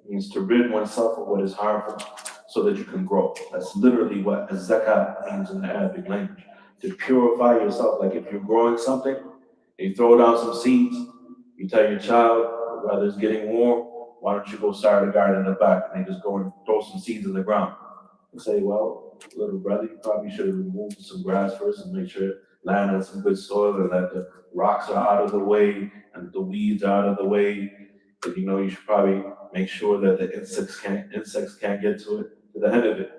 Speaker 5: means to rid oneself of what is harmful so that you can grow. That's literally what az-zakah means in the Arabic language. To purify yourself, like if you're growing something, and you throw down some seeds, you tell your child, the weather's getting warm, why don't you go start a garden in the back? And they just go and throw some seeds in the ground. And say, well, little brother, you probably should have removed some grass first and make sure land has some good soil and that the rocks are out of the way and the weeds are out of the way. But you should probably make sure that the insects can't get to the head of it.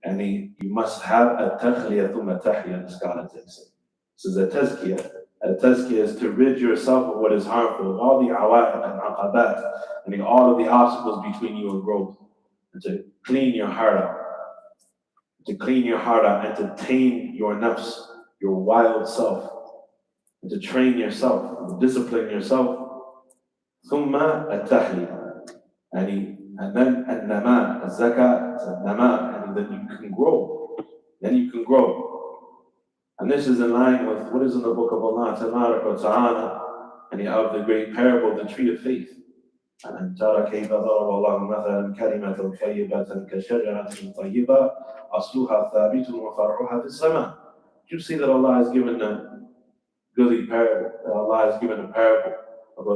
Speaker 5: And you must have a takhliya thumma tahliya, the scholars say. This is a tazkiyah. A tazkiyah is to rid yourself of what is harmful, of all the awa'ib and aqabat, and all of the obstacles between you and growth, and to clean your heart out. To clean your heart out and to tame your nafs, your wild self, and to train yourself, and discipline yourself. Thumma at-tahliya. And then an-nama, az-zakah, an-nama, and then you can grow. Then you can grow. And this is in line with what is in the book of Allah Ta'ala, and of the great parable of the tree of faith. أَلَمْ تَرَ كَيْفَ ضَرَبَ اللَّهُ مَثَلًا كَلِمَةً طَيِّبَةً كَشَجَرَةٍ طَيِّبَةٍ أَصْلُهَا ثَابِتٌ وَفَرْعُهَا فِي السَّمَاءِ. You see that Allah has given a goodly parable, that Allah has given a parable of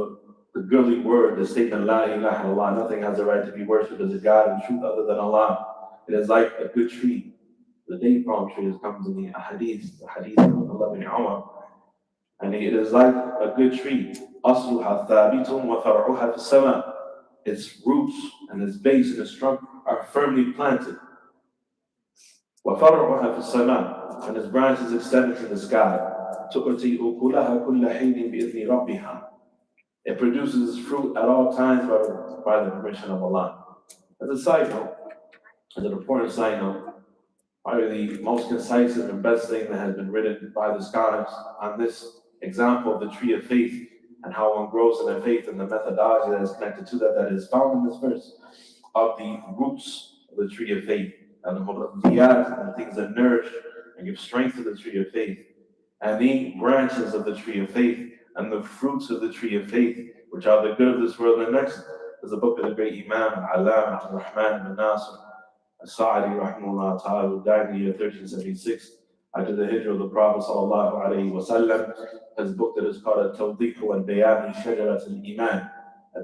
Speaker 5: the goodly word, the statement, La ilaha illallah, nothing has the right to be worshipped as a God in truth other than Allah. It is like a good tree. The date palm tree, as comes in the hadith of Allah bin Umar. And it is like a good tree. أَصْلُهَا ثَابِتٌ وَفَرْعُهَا فِي السَّمَاءِ. Its roots and its base and its trunk are firmly planted. وَفَرْعُهَا فِي السَّمَاءِ. And its branches extended to the sky. تُؤْتِي أُكُلَهَا كُلَّ حِينٍ بِإِذْنِ رَبِّهَا. It produces fruit at all times by the permission of Allah. As a side note, as an important side note, probably the most concise and best thing that has been written by the scholars on this example of the tree of faith and how one grows in their faith and the methodology that is connected to that is found in this verse of the roots of the tree of faith and the things that nourish and give strength to the tree of faith and the branches of the tree of faith and the fruits of the tree of faith, which are the good of this world. And next is the book of the great Imam Al-Alam Al-Rahman bin Nasr As-Sa'di rahimahullah ta'ala, who died in the year 1376 after the hijrah of the Prophet sallallahu alayhi wa sallam. His book that is called Tawheed and Faith, Shajarat al-Iman.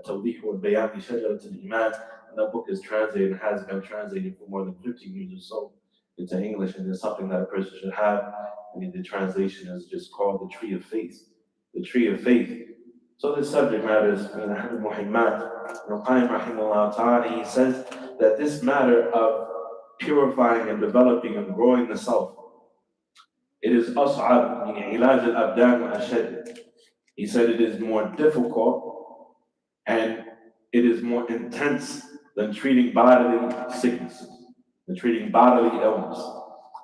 Speaker 5: Tawheed and Faith, Shajarat al-Iman. And that book is translated and has been translated for more than 15 years or so into English, and it's something that a person should have. I mean, the translation is just called the Tree of Faith. The Tree of Faith. So this subject matter is in Ahad Muhammad. Ibn Qayyim rahimahullah ta'ala, he says that this matter of purifying and developing and growing the self, it is as'ab min ilaj al-abdan wa ashad. He said it is more difficult and it is more intense than treating bodily sicknesses, than treating bodily illness.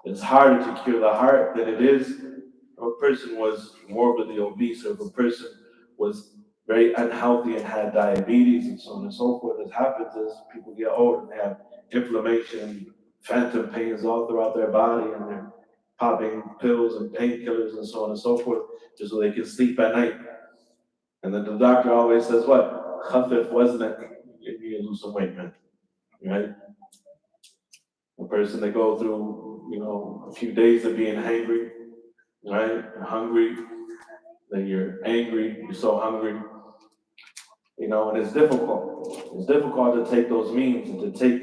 Speaker 5: It's harder to cure the heart than it is if a person was morbidly obese, or if a person was very unhealthy and had diabetes and so on and so forth. What happens is people get old and they have inflammation, phantom pains all throughout their body, and they're popping pills and painkillers and so on and so forth, just so they can sleep at night. And then the doctor always says, what? Khafif waznak, you need to lose some weight, man. Right? A person that go through, a few days of being hangry, right? You're hungry, then you're angry, you're so hungry, and it's difficult. It's difficult to take those means and to take,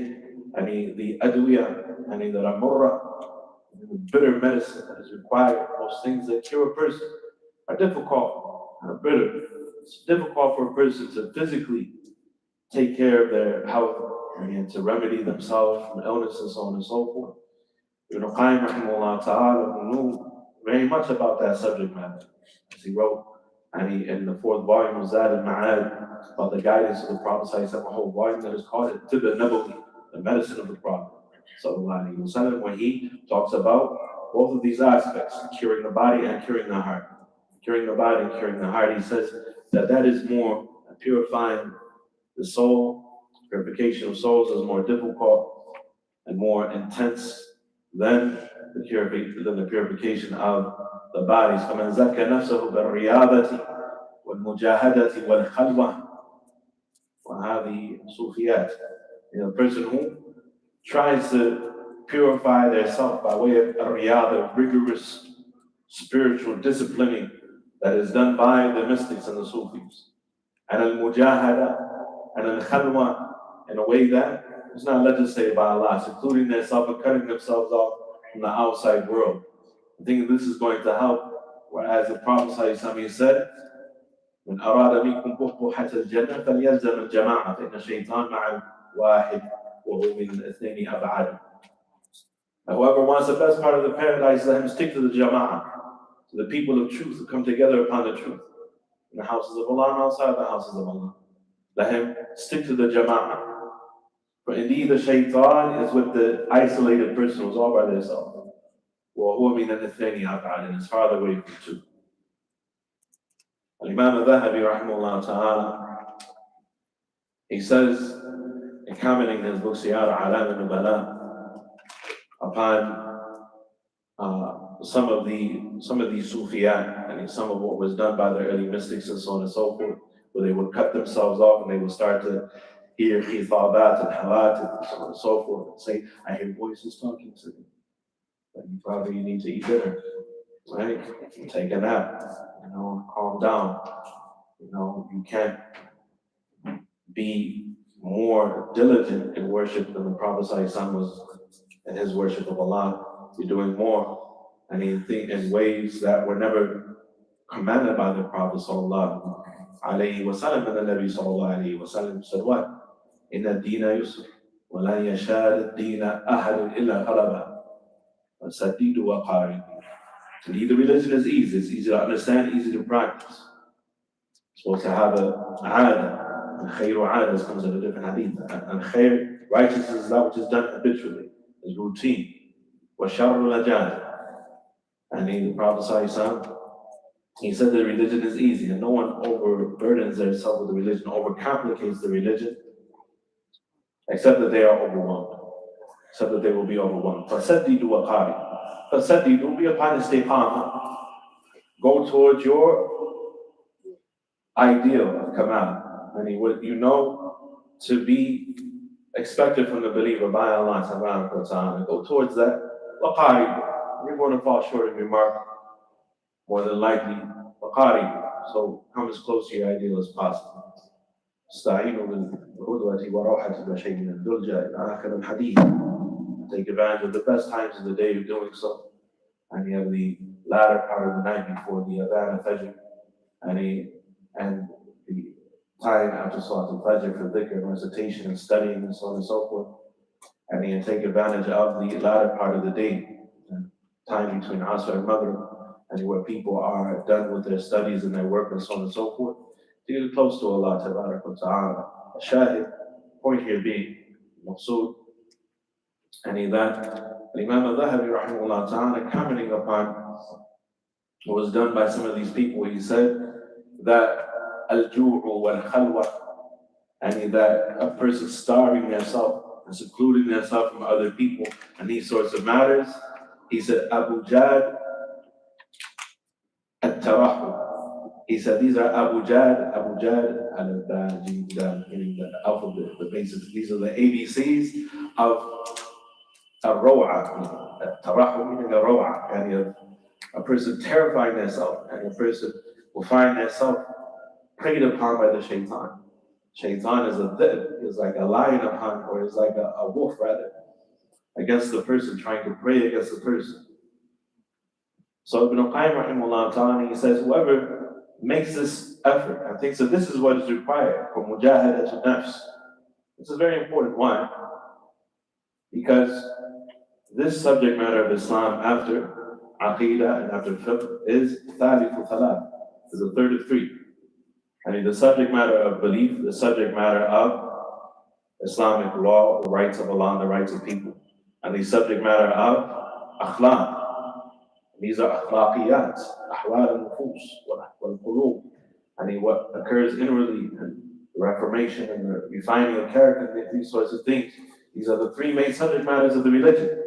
Speaker 5: the adwiya, the ramurra, the bitter medicine that is required. Those things that cure a person are difficult, are bitter. It's difficult for a person to physically take care of their health, to remedy themselves from illness and so on and so forth. Ibn Qayyim rahimahullah ta'ala knew very much about that subject matter. As he wrote, in the 4th volume of Zad al-Ma'ad, about the guidance of the Prophet, a whole volume that is called Tibb al-Nabawi, the medicine of the Prophet, when he talks about both of these aspects, curing the body and curing the heart. Curing the body and curing the heart, he says that is more purifying the soul. Purification of souls is more difficult and more intense than the purification of the bodies. فَمَنْ زَكَّ نَفْسَهُ بِالرِّيَاضَةِ وَالْمُجَاهَدَةِ وَالْخَلْوَةِ وَهَذِهِ صُوفِيَاتِ. The person who tries to purify their self by way of riyada, rigorous spiritual disciplining that is done by the mystics and the Sufis, and al-mujahada and al-khalwa, in a way that is not legislated by Allah, secluding themselves and cutting themselves off from the outside world. I think this is going to help. Whereas the Prophet said, "من أراد منكم بقحة الجنة فليلزم الجماعة فإن الشيطان مع الواحد وهو من الاثنين أبعد." Whoever wants the best part of the paradise, let him stick to the jama'ah, to the people of truth who come together upon the truth, in the houses of Allah and outside the houses of Allah. Let him stick to the jama'ah. For indeed the shaitan is with the isolated person who's all by themselves. وَهُوَ مِنَ الْإِثْنَيْنِ أَبْعَدٍ, and it's farther away from the two. Al-Imam al-Dhahabi rahimahullah ta'ala, he says, in commenting his book Siyar A'lam al-Nubala, upon some of these Sufiyat, and some of what was done by the early mystics and so on and so forth, where they would cut themselves off and they would start to hear khitabat and halat and so on and so forth, and say, I hear voices talking to me. But you probably need to eat dinner, right? Take a nap, calm down. You can't be more diligent in worship than the Prophet ﷺ was in his worship of Allah. You're doing more, and in ways that were never commanded by the Prophet sallallahu alaihi wasallam. And the Nabi sallallahu alaihi wasallam said what? Inna dina yusr, wa la yashad dina ahadun illa ghalaba, wa sadidu wa qari. To lead the religion is easy. It's easy to understand, easy to practice. Supposed to have a aada, and khayru aada comes in a different hadith. And khayr, righteousness is that which is done habitually, is routine. Wa sharru lajad. And the Prophet ﷺ, he said that religion is easy, and no one overburdens themselves with the religion, overcomplicates the religion, except that they are overwhelmed, except that they will be overwhelmed. فَسَدِّدُوا وَقَارِبُوا. فَسَدِّدُوا, be upon istiqamah. Go towards your ideal of kamal, and what you know to be expected from the believer by Allah subhanahu wa ta'ala. Go towards that. وَقَارِبُوا. You're going to fall short of your mark, more than likely. وَقَارِبُوا. So come as close to your ideal as possible. استعينوا بالغدوة وروحة وشيء من الدلجة إلى آخر الحديث. Take advantage of the best times of the day of doing so. And you have the latter part of the night before the Adhan al-Fajr, and the time after Salat al-Fajr for dhikr and recitation and studying and so on and so forth. And you take advantage of the latter part of the day, time between Asr and Maghrib, and where people are done with their studies and their work and so on and so forth, to get close to Allah Ta'ala. Shahid, point here being, Maqsood, and that Imam al-Dhahabi rahimahullah ta'ala, commenting upon what was done by some of these people, he said that al-ju'u wal-khalwa, and that a person starving themselves and secluding themselves from other people and these sorts of matters, he said Abu Jad at-tarahu. He said these are Abu Jad, meaning the alphabet, the basics. These are the ABCs of al-raw'a, tarahu meaning al-raw'a, and a person terrifying themselves, and a person will find themselves preyed upon by the shaitan. Shaitan is a dhib, is like a lion upon, or is like a wolf rather, against the person, trying to prey against the person. So Ibn al-Qayyim rahimahullah ta'ala, he says, whoever makes this effort and thinks that this is what is required for mujahadat nafs. This is very important. Why? Because this subject matter of Islam after Aqidah and after Fiqh is thalithu thalath, is a third of three. I mean, the subject matter of belief, the subject matter of Islamic law, the rights of Allah and the rights of people, and the subject matter of akhlaq. These are akhlaqiyat, ahwal al-nufus, wal-qulub, and what occurs inwardly, and the reformation and the refining of character, and these sorts of things. These are the three main subject matters of the religion.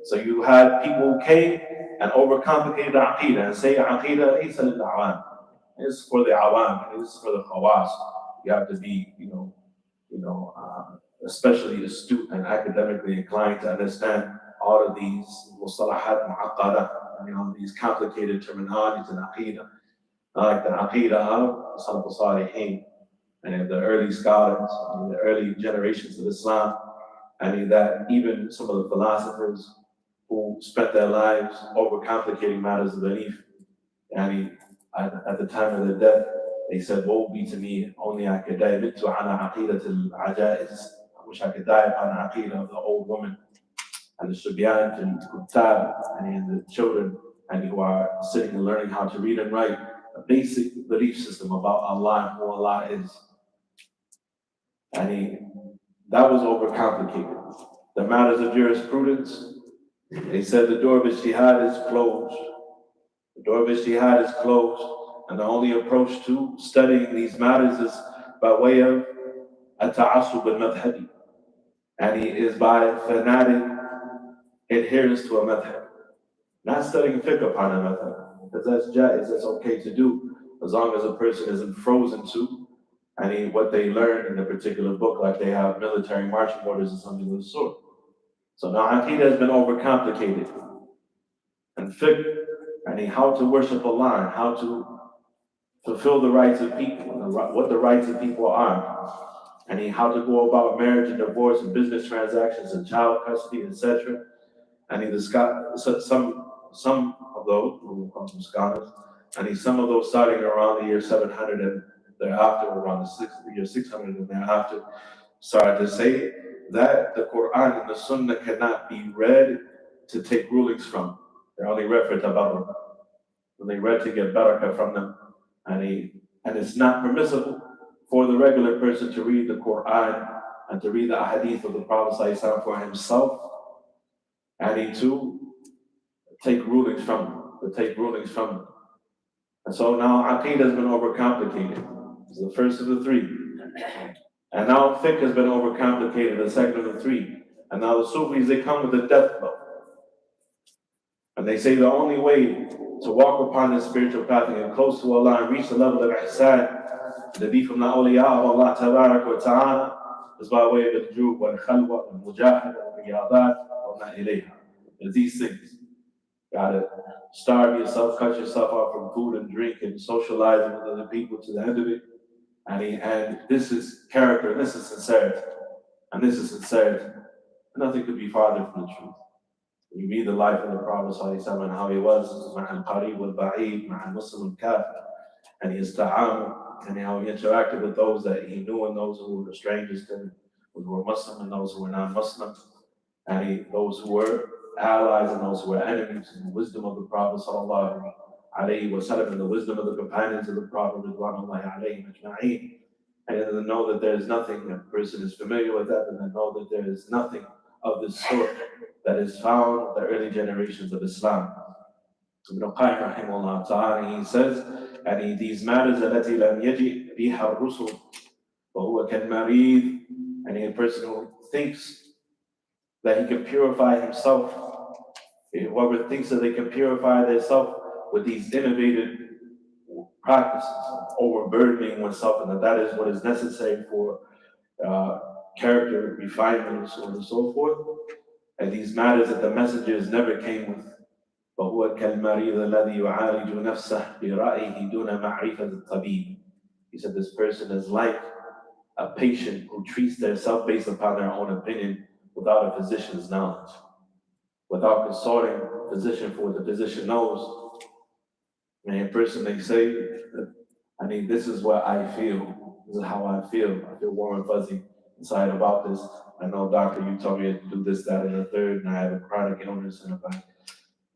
Speaker 5: So you had people who came and overcomplicated the aqidah and say aqidah is al-awam. It's for the awam, it's for the khawas. You have to be, especially astute and academically inclined to understand all of these mustalahat mu'aqqada, these complicated terminologies in aqidah, like the aqidah of Salaf al-Salihin, and the early scholars, the early generations of Islam. That even some of the philosophers who spent their lives overcomplicating matters of belief, at the time of their death, they said, woe be to me, only I could die. Mittu ala aqidat al-ajaiz. I wish I could die upon the aqidah of the old woman, and the subyan and kutab, and the children, and who are sitting and learning how to read and write a basic belief system about Allah and who Allah is. That was overcomplicated. The matters of jurisprudence, they said the door of ijtihad is closed. The door of ijtihad is closed, and the only approach to studying these matters is by way of at-ta'assub al-madhhabi, and he is by fanatic adherence to a madhhab. Not studying fiqh upon a madhhab, because that's jaiz, that's okay to do, as long as a person isn't frozen to what they learn in a particular book, like they have military marching orders or something of the sort. So now aqidah has been overcomplicated. And fiqh, how to worship Allah, and how to fulfill the rights of people, and what the rights of people are, and how to go about marriage and divorce and business transactions and child custody, etc. And he discussed some of those, we'll call them scholars, and some of those starting around the year 700 and thereafter, around the year 600 and thereafter, started to say that the Quran and the Sunnah cannot be read to take rulings from. They're only read for tabarruk. When they read to get barakah from them, and it's not permissible for the regular person to read the Quran and to read the hadith of the Prophet ﷺ for himself, and to take rulings from them, And so now Aqeedah has been overcomplicated. It's the first of the three. And now fiqh has been overcomplicated, the second of the three. And now the Sufis, they come with the death blow. And they say the only way to walk upon this spiritual path and get close to Allah and reach the level of ihsan, to be from the awliya of Allah tabarak wa ta'ala, is by way of the jub wal khalwa wal mujahid wal riyadat wal ma ilayha. There's these things. Gotta starve yourself, cut yourself off from food and drink and socializing with other people to the end of it. And this is character, and this is sincerity. And this is sincerity. Nothing could be farther from the truth. When you read the life of the Prophet ﷺ and how he was, مع القريب والبعيد, مع المسلم والكافر, and his ta'amul, and how he interacted with those that he knew and those who were strangers to him, who were Muslim and those who were non-Muslim, and those who were allies and those who were enemies, and the wisdom of the Prophet sallallahu alayhi wa sallam, and the wisdom of the companions of the Prophet ridwanullahi alayhim ajma'een. And then know that there is nothing, a person is familiar with that, and then know that there is nothing of this sort that is found in the early generations of Islam. Ibn Qayyim rahimahullah ta'ala, he says, and these matters التي لم يجئ بها الرسل وهو كالمريض, and a person who thinks that he can purify himself, whoever thinks that they can purify themselves with these innovative practices, overburdening oneself, and that is what is necessary for character refinement and so on and so forth. And these matters that the messengers never came with. فهو كالمريض الذي يعالج نفسه برأيه دون معرفة الطبيب. He said this person is like a patient who treats themselves based upon their own opinion without a physician's knowledge, without consulting a physician for what the physician knows. And a person, they say, this is what I feel. This is how I feel. I feel warm and fuzzy inside about this. I know, doctor, you told me to do this, that, and the third, and I have a chronic illness, and if I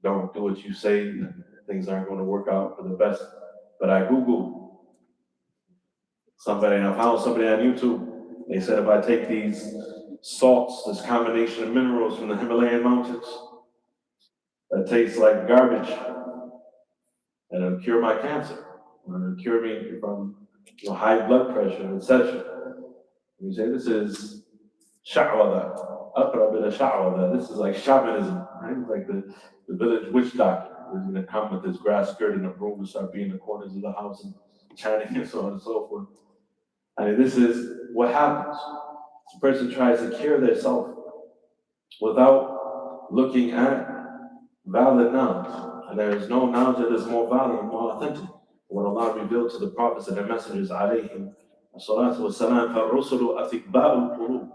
Speaker 5: don't do what you say, things aren't going to work out for the best. But I Googled somebody, and I found somebody on YouTube. They said if I take these salts, this combination of minerals from the Himalayan mountains, that tastes like garbage, and it'll cure my cancer, or it'll cure me from high blood pressure, etc. You say this is sha'wada, aqrab ila sha'wada. This is like shamanism, right? It's like the village witch doctor who's going to come with his grass skirt and a broom and start being in the corners of the house and chanting and so on and so forth. This is what happens. The person tries to cure themselves without looking at valid knowledge. And there is no knowledge that is more valid and more authentic. What Allah revealed to the prophets and their messengers, alayhim as-salatu was-salam, فَالرُّسُلُ أَثِقْبَاءُ الْقُلُوبِ.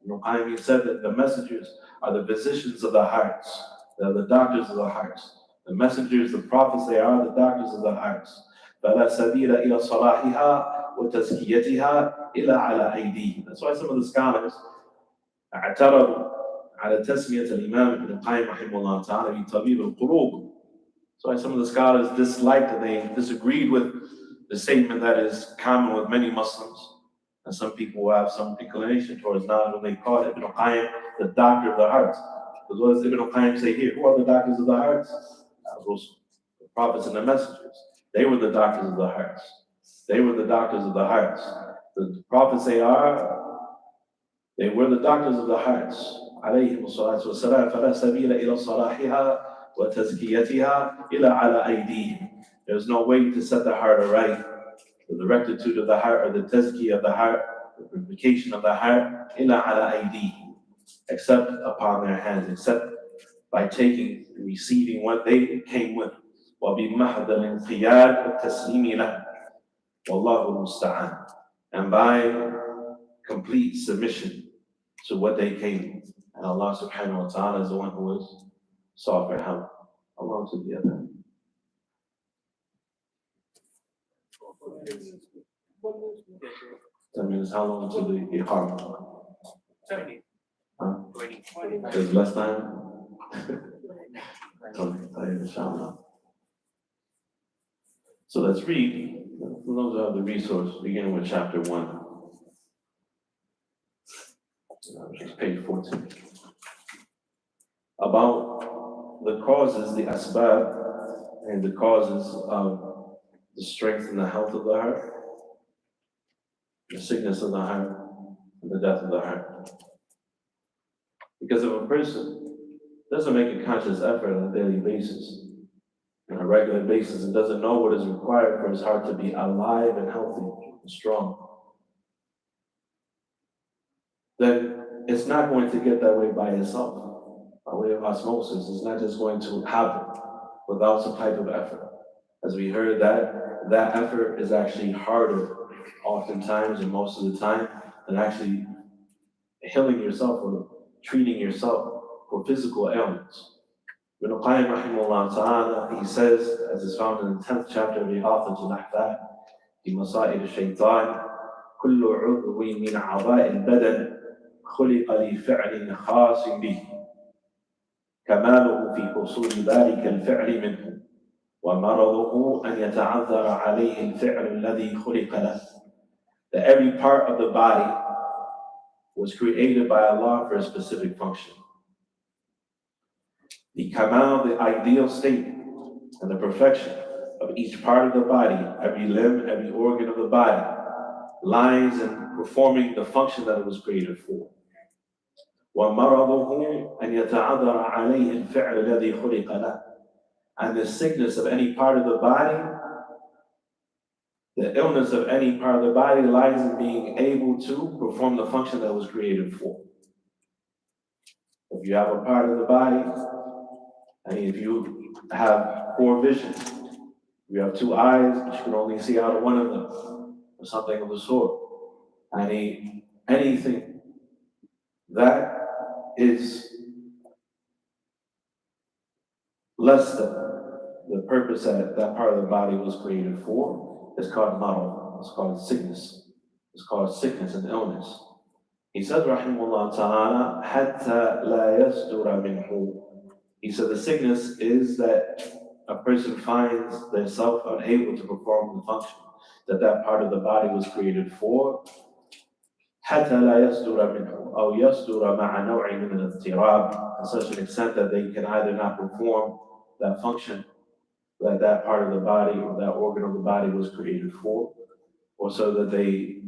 Speaker 5: Ibn Qayyim said that the messengers are the physicians of the hearts. They are the doctors of the hearts. The messengers, the prophets, they are the doctors of the hearts. فَلَا سَبِيلَ إِلَى صَلَاحِهَا وَتَزْكِيَتِهَا إِلَّا عَلَى أَيْدِيهِمْ. That's why some of the scholars اعترضوا على تسمية الإمام ابن القيم رحمه الله تعالى بطبيب القلوب. So some of the scholars disliked and they disagreed with the statement that is common with many Muslims, and some people who have some inclination towards knowledge, when they call Ibn Qayyim the doctor of the hearts. Because what does Ibn Qayyim say here? Who are the doctors of the hearts? The prophets and the messengers. They were the doctors of the hearts. They were the doctors of the hearts. The prophets they were the doctors of the hearts. عليهم الصلاة والسلام فلا سبيل إلى صلاحها وتزكيتها إلا على أيديهم. There's no way to set the heart aright, the rectitude of the heart, or the tazkiyah of the heart, the purification of the heart, إلا على أيديهم, except upon their hands, except by taking and receiving what they came with. وبمحض الانقياد والتسليم له, Wallahu musta'an. And by complete submission to what they came with. And Allah subhanahu wa ta'ala is the one who is sought for help. Allah to the other. That means how long to the Iqamah?
Speaker 1: 20.
Speaker 5: Huh?
Speaker 1: 20.
Speaker 5: There's less time? Okay, inshallah. So let's read. Those are the resources, beginning with chapter 1. Which is page 14. About the causes, the asbab, and the causes of the strength and the health of the heart, the sickness of the heart, and the death of the heart. Because if a person doesn't make a conscious effort on a daily basis, on a regular basis, and doesn't know what is required for his heart to be alive and healthy and strong, then it's not going to get that way by itself, by way of osmosis. It's not just going to happen without some type of effort. As we heard, that effort is actually harder oftentimes and most of the time than actually healing yourself or treating yourself for physical ailments. Ibn Qayyim rahimahullah ta'ala, he says, as is found in the 10th chapter of Ighathatul Lahfan, في مصائد الشيطان كل عضو من أعضاء البدن خلق لفعل خاص به كماله في حصول ذلك الفعل منه ومرضه أن يتعذر عليه الفعل الذي خلق له. That every part of the body was created by Allah for a specific function. The kamal, the ideal state, and the perfection of each part of the body, every limb, every organ of the body, lies in performing the function that it was created for. وَمَرَضُهُ أَنْ يَتَعَذَّرَ عَلَيْهِ الْفِعْلُ الَّذِي خُلِقَ لَهُ. And the sickness of any part of the body, the illness of any part of the body lies in being able to perform the function that was created for. If you have a part of the body, and if you have poor vision, you have two eyes, but you can only see out of one of them, or something of the sort. Anything that is less than the purpose that that part of the body was created for is called marad. It's called sickness. It's called sickness and illness. He said, rahimahullah ta'ala, hatta la yasdura minhu. He said the sickness is that a person finds themselves unable to perform the function that that part of the body was created for. حتى لا يصدر منه أو يصدر مع نوع من الاضطراب, to such an extent that they can either not perform that function that that part of the body or that organ of the body was created for, or that they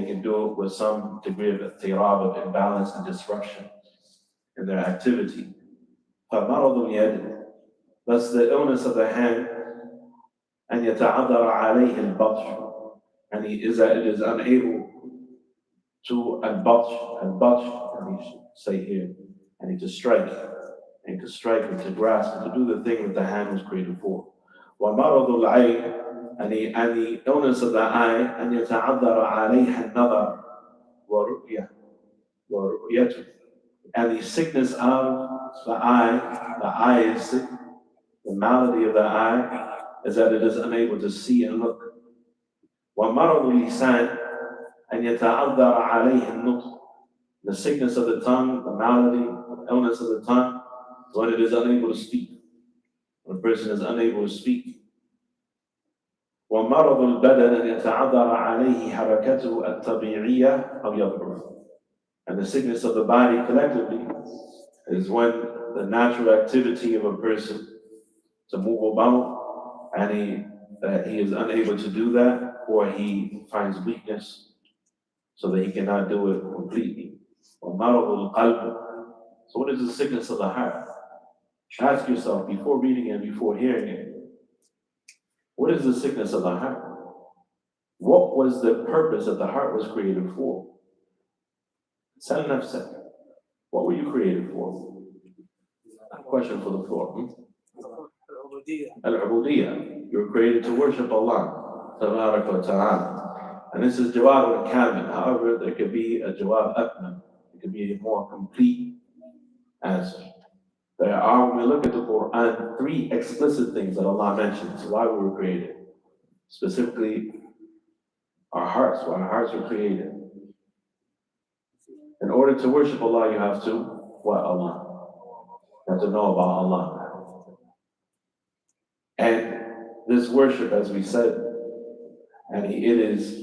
Speaker 5: can do it with some degree of اضطراب, of imbalance and disruption in their activity. فمرض اليد, thus the illness of the hand, أن يتعذر عليه البطش, and it is unable to al-batsh, and he should say here, and to strike, and to grasp, and to do the thing that the hand was created for. وَمَرَضُ الْعَيْنِ, and the illness of the eye, أن يتعذر عليها النظر ورؤيته, and the sickness of the eye is sick. The malady of the eye is that it is unable to see and look. وَمَرَضُ اللِّسَانِ أَنْ يَتَعَذَّرَ عَلَيْهِ النُّطْقُ, the sickness of the tongue, the malady, the illness of the tongue, when it is unable to speak. When a person is unable to speak. وَمَرَضُ الْبَدَنِ أَنْ يَتَعَذَّرَ عَلَيْهِ حَرَكَتُهُ الطَّبِيعِيَّةِ أَوْ يَضْعُفُ, and the sickness of the body collectively is when the natural activity of a person to move about, and he is unable to do that, or he finds weakness so that he cannot do it completely. وَمَرَضُ الْقَلْبِ, so what is the sickness of the heart? Ask yourself before reading it, before hearing it, what is the sickness of the heart? What was the purpose that the heart was created for? Sal nafsak. What were you created for? A question for the floor. Al-Ubudiyya. You were created to worship Allah. tabarak wa ta'ala. And this is jawab al-kamil. However, there could be a jawab akmal. It could be a more complete answer. There are, when we look at the Quran, 3 explicit things that Allah mentions why we were created. Specifically, our hearts, why our hearts were created. In order to worship Allah, you have to, what Allah? You have to know about Allah. And this worship, as we said, and it is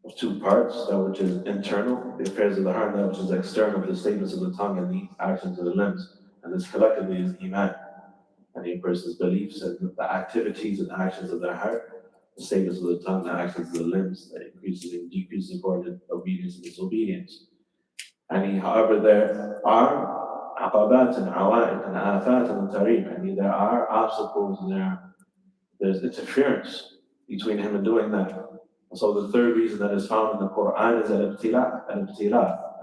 Speaker 5: of 2 parts, that which is internal, the affairs of the heart, and that which is external, the statements of the tongue and the actions of the limbs. And this collectively is Iman. And a person's beliefs and the activities and actions of their heart, the statements of the tongue, the actions of the limbs, that increases and decreases according to obedience and disobedience. And however, there are aqabat and awa'id and afat and tariq. I mean, there are obstacles and there's interference between him and doing that. And so the 3rd reason that is found in the Quran is al-ibtila,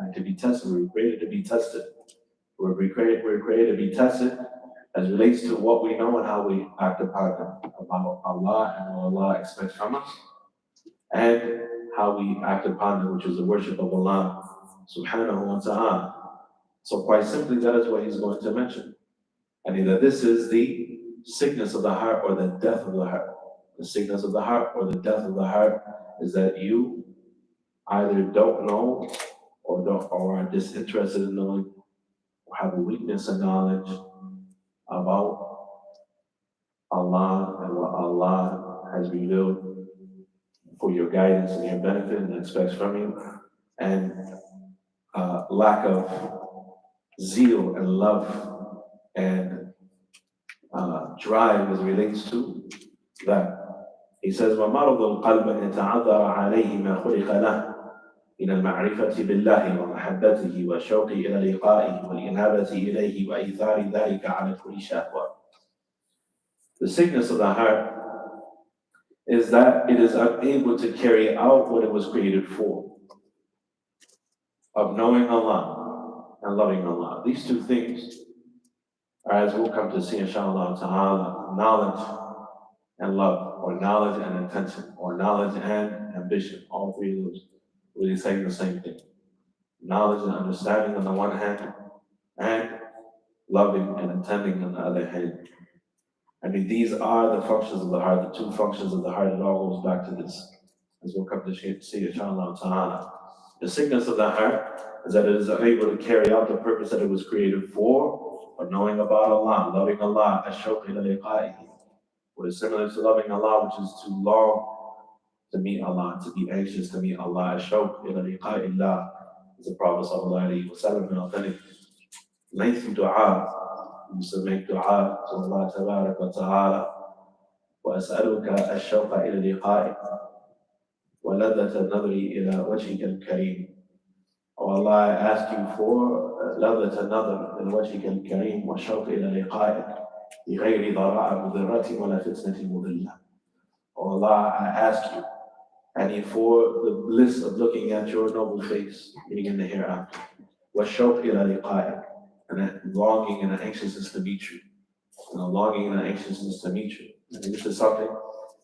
Speaker 5: and to be tested. We're created to be tested. We're created to be tested as relates to what we know and how we act upon them, about Allah and what Allah expects from us, and how we act upon them, which is the worship of Allah subhanahu wa ta'ala. So quite simply, that is what he's going to mention. And either this is the sickness of the heart or the death of the heart. The sickness of the heart or the death of the heart is that you either don't know or are disinterested in knowing, or have a weakness in knowledge about Allah and what Allah has revealed for your guidance and your benefit and expects from you, and lack of zeal and love and drive as it relates to that. He says, وَمَرَضُ الْقَلْبِ أَنْ يَتَعَذَّرَ عَلَيْهِ مَا خُلِقَ لَهُ من المعرفة بالله ومحبته والشوق إلى لقائه والإنابة إليه وإيثار ذلك على كل شهوة. The sickness of the heart is that it is unable to carry out what it was created for, of knowing Allah and loving Allah. These 2 things are, as we'll come to see inshallah ta'ala, knowledge and love, or knowledge and intention, or knowledge and ambition. All 3 of those really saying the same thing. Knowledge and understanding on the one hand, and loving and intending on the other hand. I mean, these are the functions of the heart, the 2 functions of the heart. It all goes back to this, as we'll come to see inshallah ta'ala. The sickness of the heart is that it is unable to carry out the purpose that it was created for, of knowing about Allah, loving Allah, ash-shawq ila liqa'ihi. What is similar to loving Allah, which is to long to meet Allah, to be anxious to meet Allah. Ash-shawq ila liqa'illah, as the Prophet sallallahu alayhi wa sallam in authentic lengthy dua, he used to make dua to Allah tabarak wa ta'ala. وَأَسْأَلُكَ الشَّوْقَ إِلَى لِقَائِكَ وَلَذَّةَ النَّظْرِ إِلَى وَجْهِكَ الْكَرِيمِ. Oh Allah, I ask you for لَذَّةَ النَّظْرِ إِلَى وَجْهِكَ الْكَرِيمِ وَالشَّوْقِ إِلى لِقَائِكَ بِغَيْرِ ضَرَاءَ مُضِرَّةٍ وَلَا فِتْنَةٍ مُضِلَّةٍ. Oh Allah, I ask you, and for the bliss of looking at your noble face, meaning in the hereafter. وَالشَّوْقِ إِلَى لِقَائِكَ, and that longing and an anxiousness to meet you. And a longing and an anxiousness to meet you. And this is something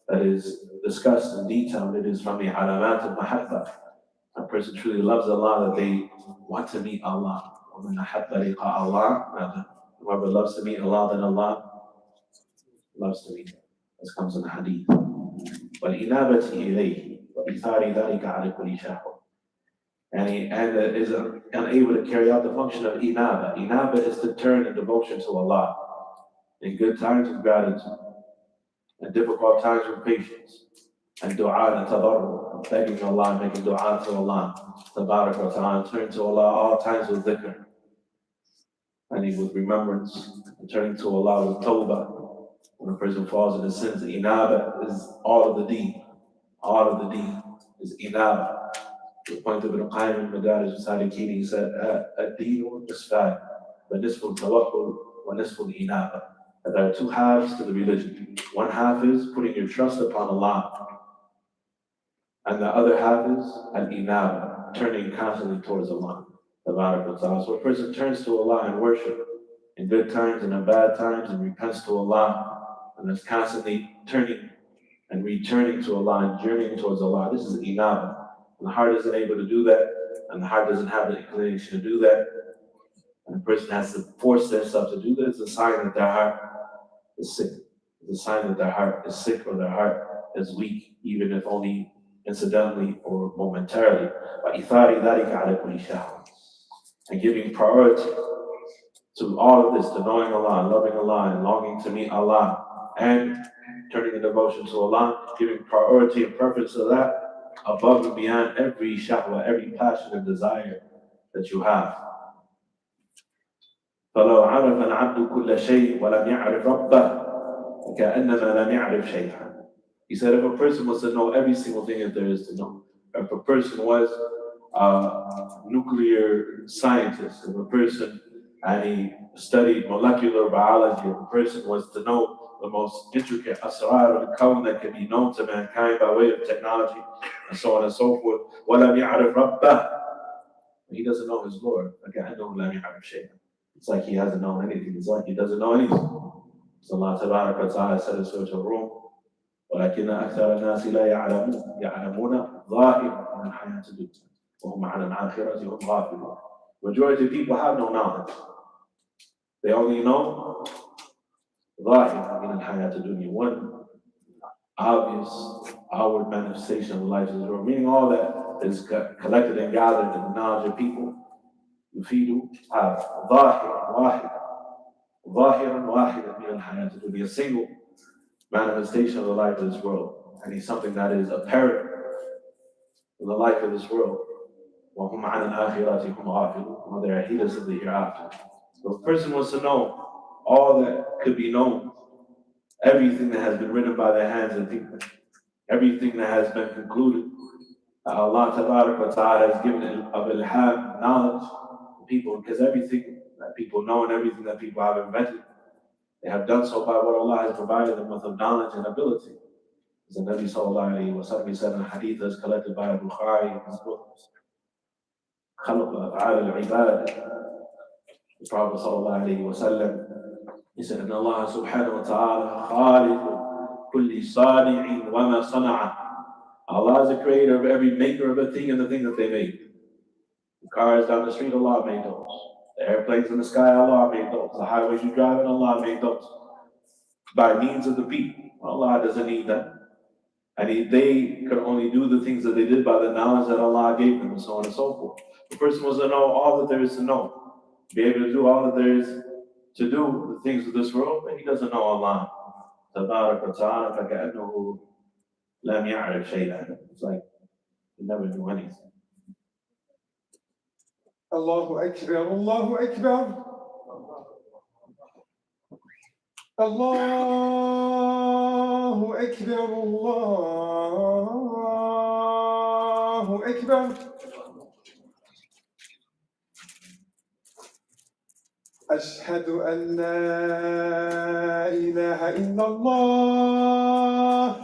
Speaker 5: that is discussed in detail. It is from the alamat al-mahabba. A person truly loves Allah, that they want to meet Allah. وَمَنْ أَحَبَّ لِقَاءَ اللَّهِ, whoever loves to meet Allah, then Allah loves to meet him. This comes in the hadith. وَالْإِنَابَةِ إِلَيْهِ وَإِثَارِ ذَلِكَ عَلَى كُلِّ شَهْوَةٍ. And is unable to carry out the function of inaba. Inaba is to turn in devotion to Allah. In good times with gratitude, in difficult times with patience, and dua and tadarru, begging Allah, making dua to Allah, tabarak wa ta'ala, turn to Allah all times with dhikr, and with remembrance, and turning to Allah with tawbah. When a person falls into sins, inaba is all of the deen. All of the deen is inaba. The point of Ibn Qayyim al-Madarij al-Salikin, he said, ad-deenu nisfan, wa nisfu tawakkul wa nisfu inaba. There are 2 halves to the religion. One half is putting your trust upon Allah, and the other half is al-inaba, turning constantly towards Allah. So a person turns to Allah in worship in good times and in bad times, and repents to Allah, and is constantly turning and returning to Allah and journeying towards Allah. This is inaba. And the heart isn't able to do that, and the heart doesn't have the inclination to do that, and the person has to force themselves to do that. It's a sign that their heart is sick. It's a sign that their heart is sick or their heart is weak, even if only incidentally or momentarily. And giving priority to all of this, to knowing Allah, loving Allah, and longing to meet Allah, and turning the devotion to Allah, giving priority and preference to that above and beyond every shahwa, every passion and desire that you have. فلو عرف العبد كل شيء ولم يعرف ربه كأنما لم يعرف شيئا. He said, if a person was to know every single thing that there is to know, if a person was a nuclear scientist, if a person and he studied molecular biology, if a person was to know the most intricate asrar of the kawn that can be known to mankind by way of technology, and so on and so forth, وَلَمْ يَعْرِفْ رَبَّهُ, he doesn't know his Lord. It's like he hasn't known anything. It's like he doesn't know anything. So Allah Tabaraka wa Ta'ala said in Surah Al-Rum, وَلَكِنَّ أَكْثَرَ النَّاسِ لَا يَعْلَمُونَ ظَاهِرًا مِنَ الْحَيَاةِ الدُّنْيَا وَهُمْ عَنِ الْآخِرَةِ هُمْ غَافِلُونَ. Majority of people have no knowledge. They only know ظَاهِرًا مِنَ الْحَيَاةِ الدُّنْيا, one obvious outward manifestation of life is real, meaning all that is collected and gathered in the knowledge of people. يفيد ظاهرا واحدا من الحياة الدنيا, a single manifestation of the life of this world, and he's something that is apparent in the life of this world. وهم عن الآخرات هم غافلون, they are heedless of the hereafter. So if a person wants to know all that could be known, everything that has been written by their hands and people, everything that has been concluded, Allah Tabaraka wa Ta'ala has given of ilham, knowledge to people, because everything that people know and everything that people have invented, they have done so by what Allah has provided them with of knowledge and ability. As the Nabi Sallallahu Alaihi Wasallam said in a hadith that's collected by Bukhari in his book, خلق أفعال العباد. The Prophet Sallallahu Alaihi Wasallam, he said, إن الله سبحانه وتعالى خالق كل صانع وما صنع. Allah is the creator of every maker of a thing and the thing that they make. The cars down the street, Allah made those. The airplanes in the sky, Allah made those. The highways you drive on, Allah made those. By means of the people. Allah doesn't need that. And they could only do the things that they did by the knowledge that Allah gave them, and so on and so forth. The person wants to know all that there is to know, be able to do all that there is to do, the things of this world, but he doesn't know Allah. Tabarak wa ta'ala, فَكَأَنَّهُ لَمْ يَعْرِفْ شَيْئًا. It's like he never knew anything.
Speaker 2: Allahu Akbar, Allahu Akbar. Allahu Akbar, Allahu Akbar. أشهد أن لا إله إلا الله.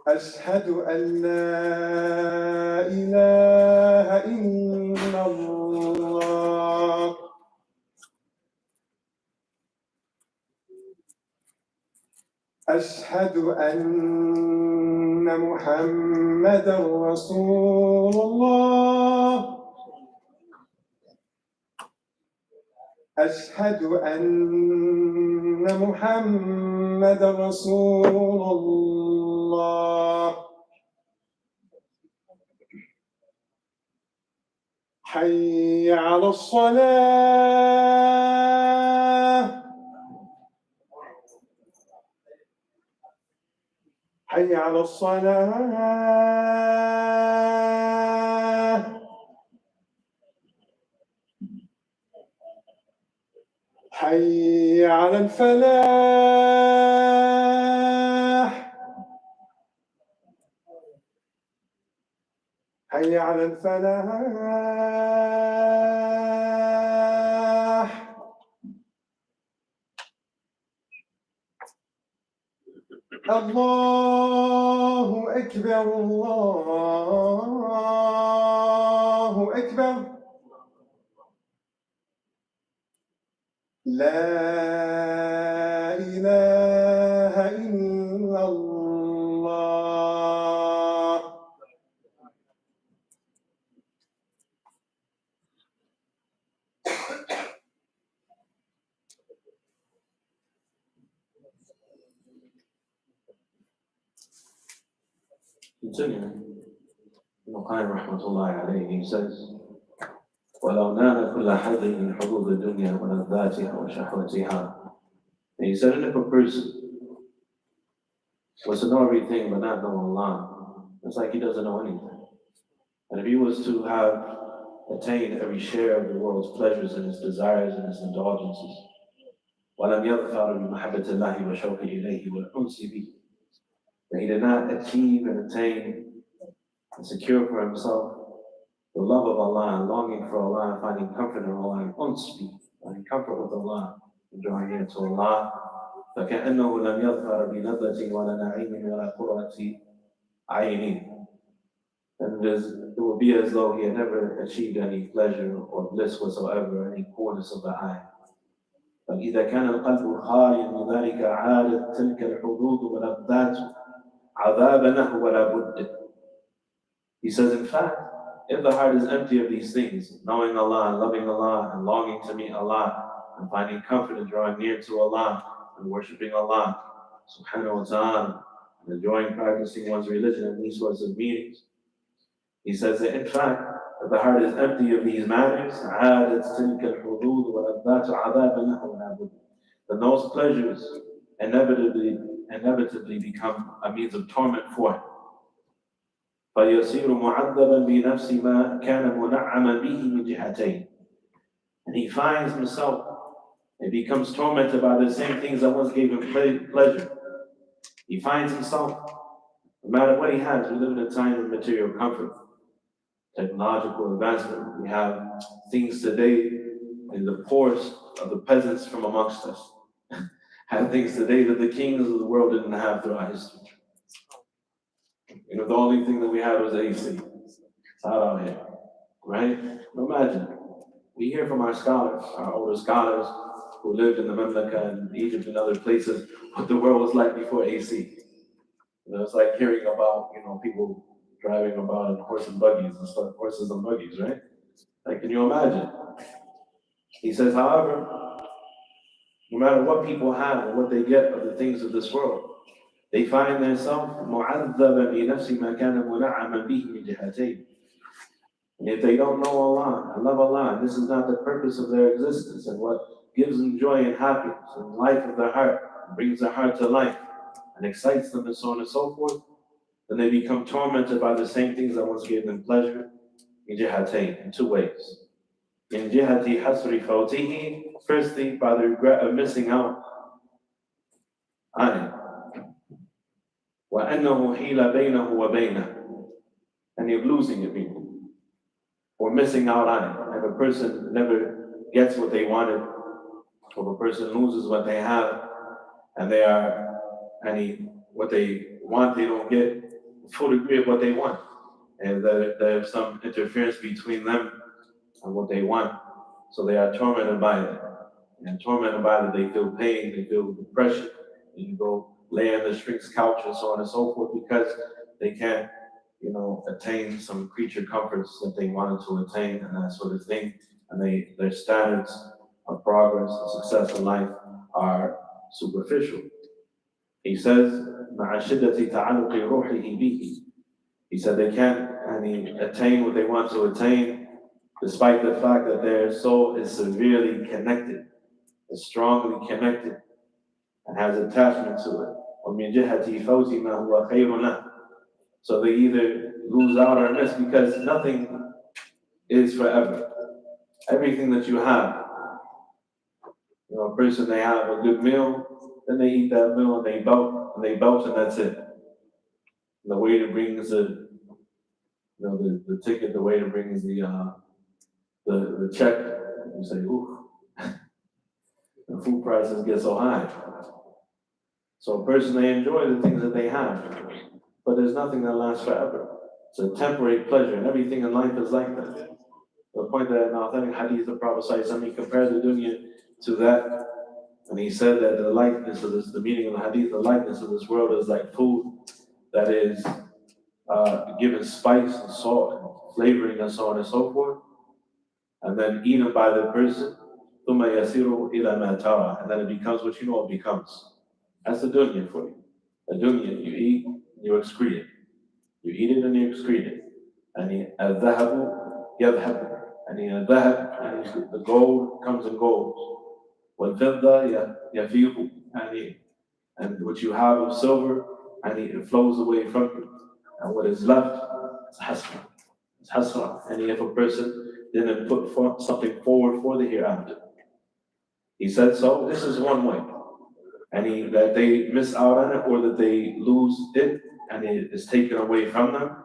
Speaker 2: أشهد أن لا إله إلا الله. أشهد أن محمدًا رسول الله. أشهد أن محمدًا رسول الله. حي على الصلاة. حي على الصلاة. حي على الفلاح. حي على الفلاح. الله أكبر، الله أكبر. لا إله
Speaker 5: Continuing, Ibn Qayyim rahmatullahi alayhi, he says, وَلَوْ نَالَ كُلَّ حَدٍ مِنْ حُدُودِ الدُّنْيَا وَلَذَّاتِهَا وَشَهْوَتِهَا. And he said, and if a person was to know everything but not know Allah, it's like he doesn't know anything. And if he was to have attained every share of the world's pleasures and his desires and his indulgences, وَلَمْ يَظْفَرْ بِمَحَبَّةِ اللَّهِ وَشَوْقِ إِلَيْهِ وَالْأُنْسِ بِهِ, that he did not achieve and attain and secure for himself the love of Allah and longing for Allah and finding comfort in Allah and unspeak, finding comfort with Allah and drawing near to Allah, فَكَأَنَّهُ لَمْ يَظْفَرْ بِلَذَّةٍ وَلَا نَعِيمٍ وَلَا قُرَّةِ عَيْنٍ. And it would be as though he had never achieved any pleasure or bliss whatsoever, any coolness of the eye. فإذا كان القلب خاليا من ذلك عادت تلك الحدود واللذات عذابا له ولا بد. He says, in fact, if the heart is empty of these things, knowing Allah and loving Allah and longing to meet Allah and finding comfort in drawing near to Allah and worshipping Allah subhanahu wa ta'ala and enjoying practicing one's religion and these sorts of meanings, he says that in fact, if the heart is empty of these matters, عادت تلك الحدود واللذات عذابا له ولا بد, then those pleasures inevitably become a means of torment for him. فيصير معذبا بنفس ما كان منعما به من جهتين. And he finds himself, he becomes tormented by the same things that once gave him pleasure. He finds himself, no matter what he has, we live in a time of material comfort, technological advancement. We have things today, and the poorest of the peasants from amongst us have things today that the kings of the world didn't have throughout history. You know, the only thing that we had was AC. It's hot out here, right? Imagine, we hear from our scholars, our older scholars who lived in the Mamlaka and Egypt and other places, what the world was like before AC. You know, it's like hearing about, you know, people driving about in horses and buggies, right? Like, can you imagine? He says, however, no matter what people have and what they get of the things of this world, they find themselves مُعَذَّبًا بِنَفْسِ مَا كَانَ مُنَعَّمًا بِهِ مِنْ جِهَتَيْنِ. And if they don't know Allah and love Allah, and this is not the purpose of their existence, and what gives them joy and happiness and life of their heart, and brings their heart to life, and excites them and so on and so forth, then they become tormented by the same things that once gave them pleasure, in jihatayn, in two ways. In jihati hasri fawtihi, firstly, by the regret of missing out on it. وَأَنَّهُ حِيلَ بَيْنَهُ وَبَيْنَهُ, and you're losing it, people, or missing out on it. If a person never gets what they wanted, or a person loses what they have, and what they want, they don't get the full degree of what they want. And there's some interference between them and what they want. So they are tormented by it. And tormented by it, they feel pain, they feel depression. And you go lay on the shrink's couch and so on and so forth because they can't, you know, attain some creature comforts that they wanted to attain and that sort of thing. And their standards of progress and success in life are superficial. He says, مع شدة تعلق روحه به. He said they can't attain what they want to attain despite the fact that their soul is severely connected, is strongly connected, and has attachment to it. وَمِنْ جِهَةِ فَوْتِ مَا هُوَ خَيْرٌ لَهُ. So they either lose out or miss because nothing is forever. Everything that you have, you know, a person, they have a good meal, then they eat that meal and they belch and that's it. And the waiter brings the ticket, the waiter brings the check, and you say, ooh, the food prices get so high. So a person, they enjoy the things that they have, but there's nothing that lasts forever. It's a temporary pleasure, and everything in life is like that. The point that in authentic hadith, the Prophet ﷺ compared the dunya to that, and he said that the likeness of this, the meaning of the hadith, the likeness of this world is like food that is given spice and salt and flavoring and so on and so forth, and then eaten by the person, ثُمَّ يَسِيرُ إِلَى مَا تَرَى, and then it becomes what you know it becomes. That's the dunya for you. The dunya, you eat, you excrete it. You eat it and you excrete it. يعني الذهب يذهب. يعني الذهب يعني the gold comes and goes. والفضة يفيض. يعني and what you have of silver, and it flows away from you. And what is left is hasra. It's hasra. And if a person didn't put something forward for the hereafter. He said so, this is one way. And that they miss out on it or that they lose it and it is taken away from them.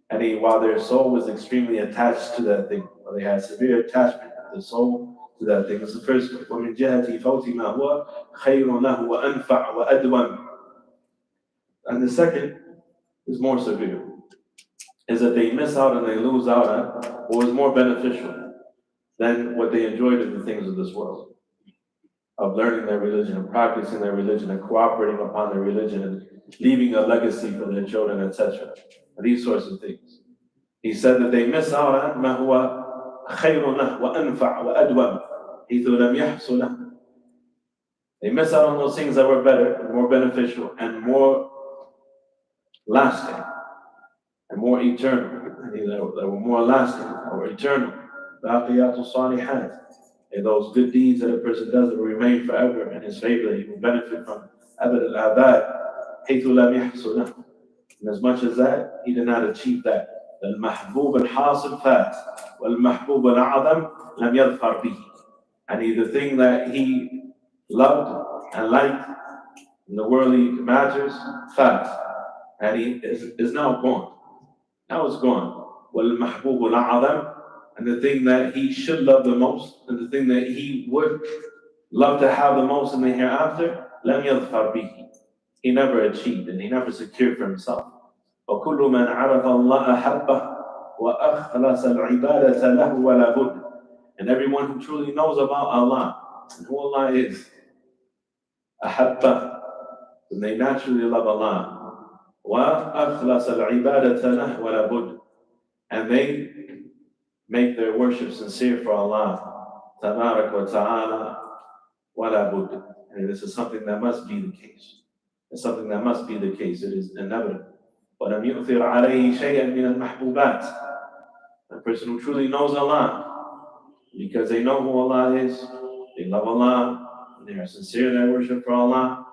Speaker 5: And while their soul was extremely attached to that thing, or they had severe attachment to the soul to that thing. It's the first way. وَمِنْ جِهَةِ فَوْتِ مَا هُوَ خَيْرٌ لَهُ وَأَنْفَعُ وَأَدْوَمُ. And the second is more severe, is that they miss out and they lose out on what was more beneficial than what they enjoyed in the things of this world, of learning their religion and practicing their religion and cooperating upon their religion and leaving a legacy for their children, etc. These sorts of things. He said that they miss out on ما هو خير له وأنفع وأدوم حيث لم يحصل له. They miss out on those things that were better and more beneficial and more lasting and more eternal. That were more lasting or eternal. باقيات الصالحات. And those good deeds that a person does that will remain forever in his favor, that he will benefit from أبد الآباد حيث لم يحصل له. And as much as that, he did not achieve that. المحبوب الحاصل فات والمحبوب الأعظم لم يظفر به. And the thing that he loved and liked in the worldly matters, fat, and he is now gone. Now it's gone. وَالْمَحْبُوبُ الْأَعْظَمُ. And the thing that he should love the most, and the thing that he would love to have the most in the hereafter, لم يظفر به. He never achieved and he never secured for himself. وَكُلُّ مَنْ عَرَفَ اللَّهَ حَبَّهُ وَأَخْلَصَ الْعِبَادَةَ لَهُ وَلَا بُدَّ. And everyone who truly knows about Allah and who Allah is, أحبه, then they naturally love Allah. وَأَخْلَصَ الْعِبَادَةَ لَهُ وَلَا بُدَّ. And they make their worship sincere for Allah. تبارك وتعالى ولا بد. And this is something that must be the case. It's something that must be the case. It is inevitable. وَلَمْ يُؤْثِرْ عَلَيْهِ شَيْئًا مِنَ الْمَحْبُوبَاتِ. A person who truly knows Allah, because they know who Allah is, they love Allah, and they are sincere in their worship for Allah,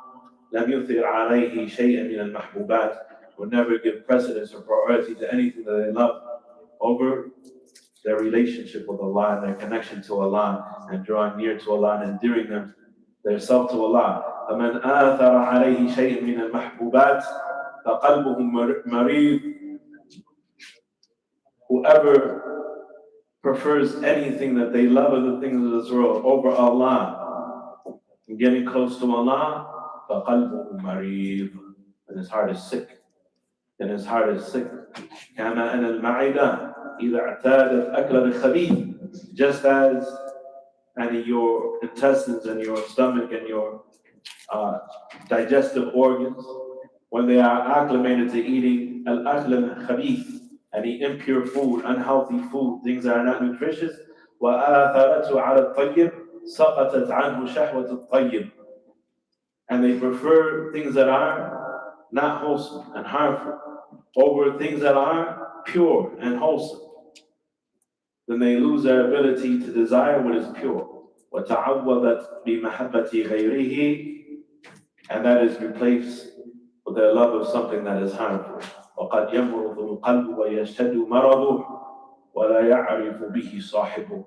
Speaker 5: لَمْ يُؤْثِرْ عَلَيْهِ شَيْئًا مِنَ الْمَحْبُوبَاتِ, will never give precedence or priority to anything that they love over their relationship with Allah and their connection to Allah and drawing near to Allah and endearing them themselves to Allah. فَمَنْ آثَرَ عَلَيْهِ شَيْءٍ مِنَ الْمَحْبُوبَاتِ فَقَلْبُهُ مَرِيضٌ. Whoever prefers anything that they love of the things of this world over Allah and getting close to Allah, فَقَلْبُهُ مَرِيضٌ. And his heart is sick. And his heart is sick. كَمَا أَنَ الْمَعِدَةِ إِذَا اعْتَادَتْ أَكْلَ الْخَبِيثِ. Just as your intestines and your stomach and your digestive organs, when they are acclimated to eating al-akhl al-khabith, any impure food, unhealthy food, things that are not nutritious, وَآثَرَتْهُ عَلَى الطَّيِّبِ سَقَطَتْ عَنْهُ شَهْوَةُ الطَّيِّبِ. And they prefer things that are not wholesome and harmful over things that are pure and wholesome. Then they lose their ability to desire what is pure. وَتَعَوَّضَتْ بِمَحَبَّةِ غَيْرِهِ. And that is replaced with their love of something that is harmful. وَقَدْ يَمْرُضُ الْقَلْبُ وَيَشْتَدُ مَرَضُهُ وَلَا يَعْرِفُ بِهِ صَاحِبُهُ.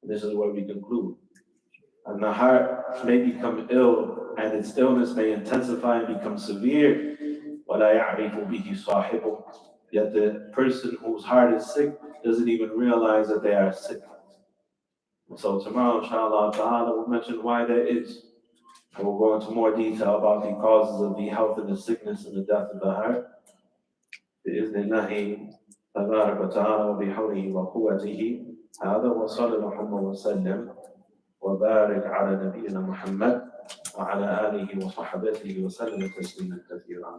Speaker 5: This is where we conclude. And the heart may become ill, and its illness may intensify and become severe. وَلَا يَعْرِفُ بِهِ صَاحِبُهُ. Yet the person whose heart is sick doesn't even realize that they are sick. So tomorrow, inshallah ta'ala, we'll mention why that is. And we'll go into more detail about the causes of the health and the sickness and the death of the heart. بإذن الله تبارك وتعالى وبحوله وقوته. هذا وصلى الله وسلم وبارك على نبينا محمد وعلى آله وصحبه وسلم تسليما كثيرا.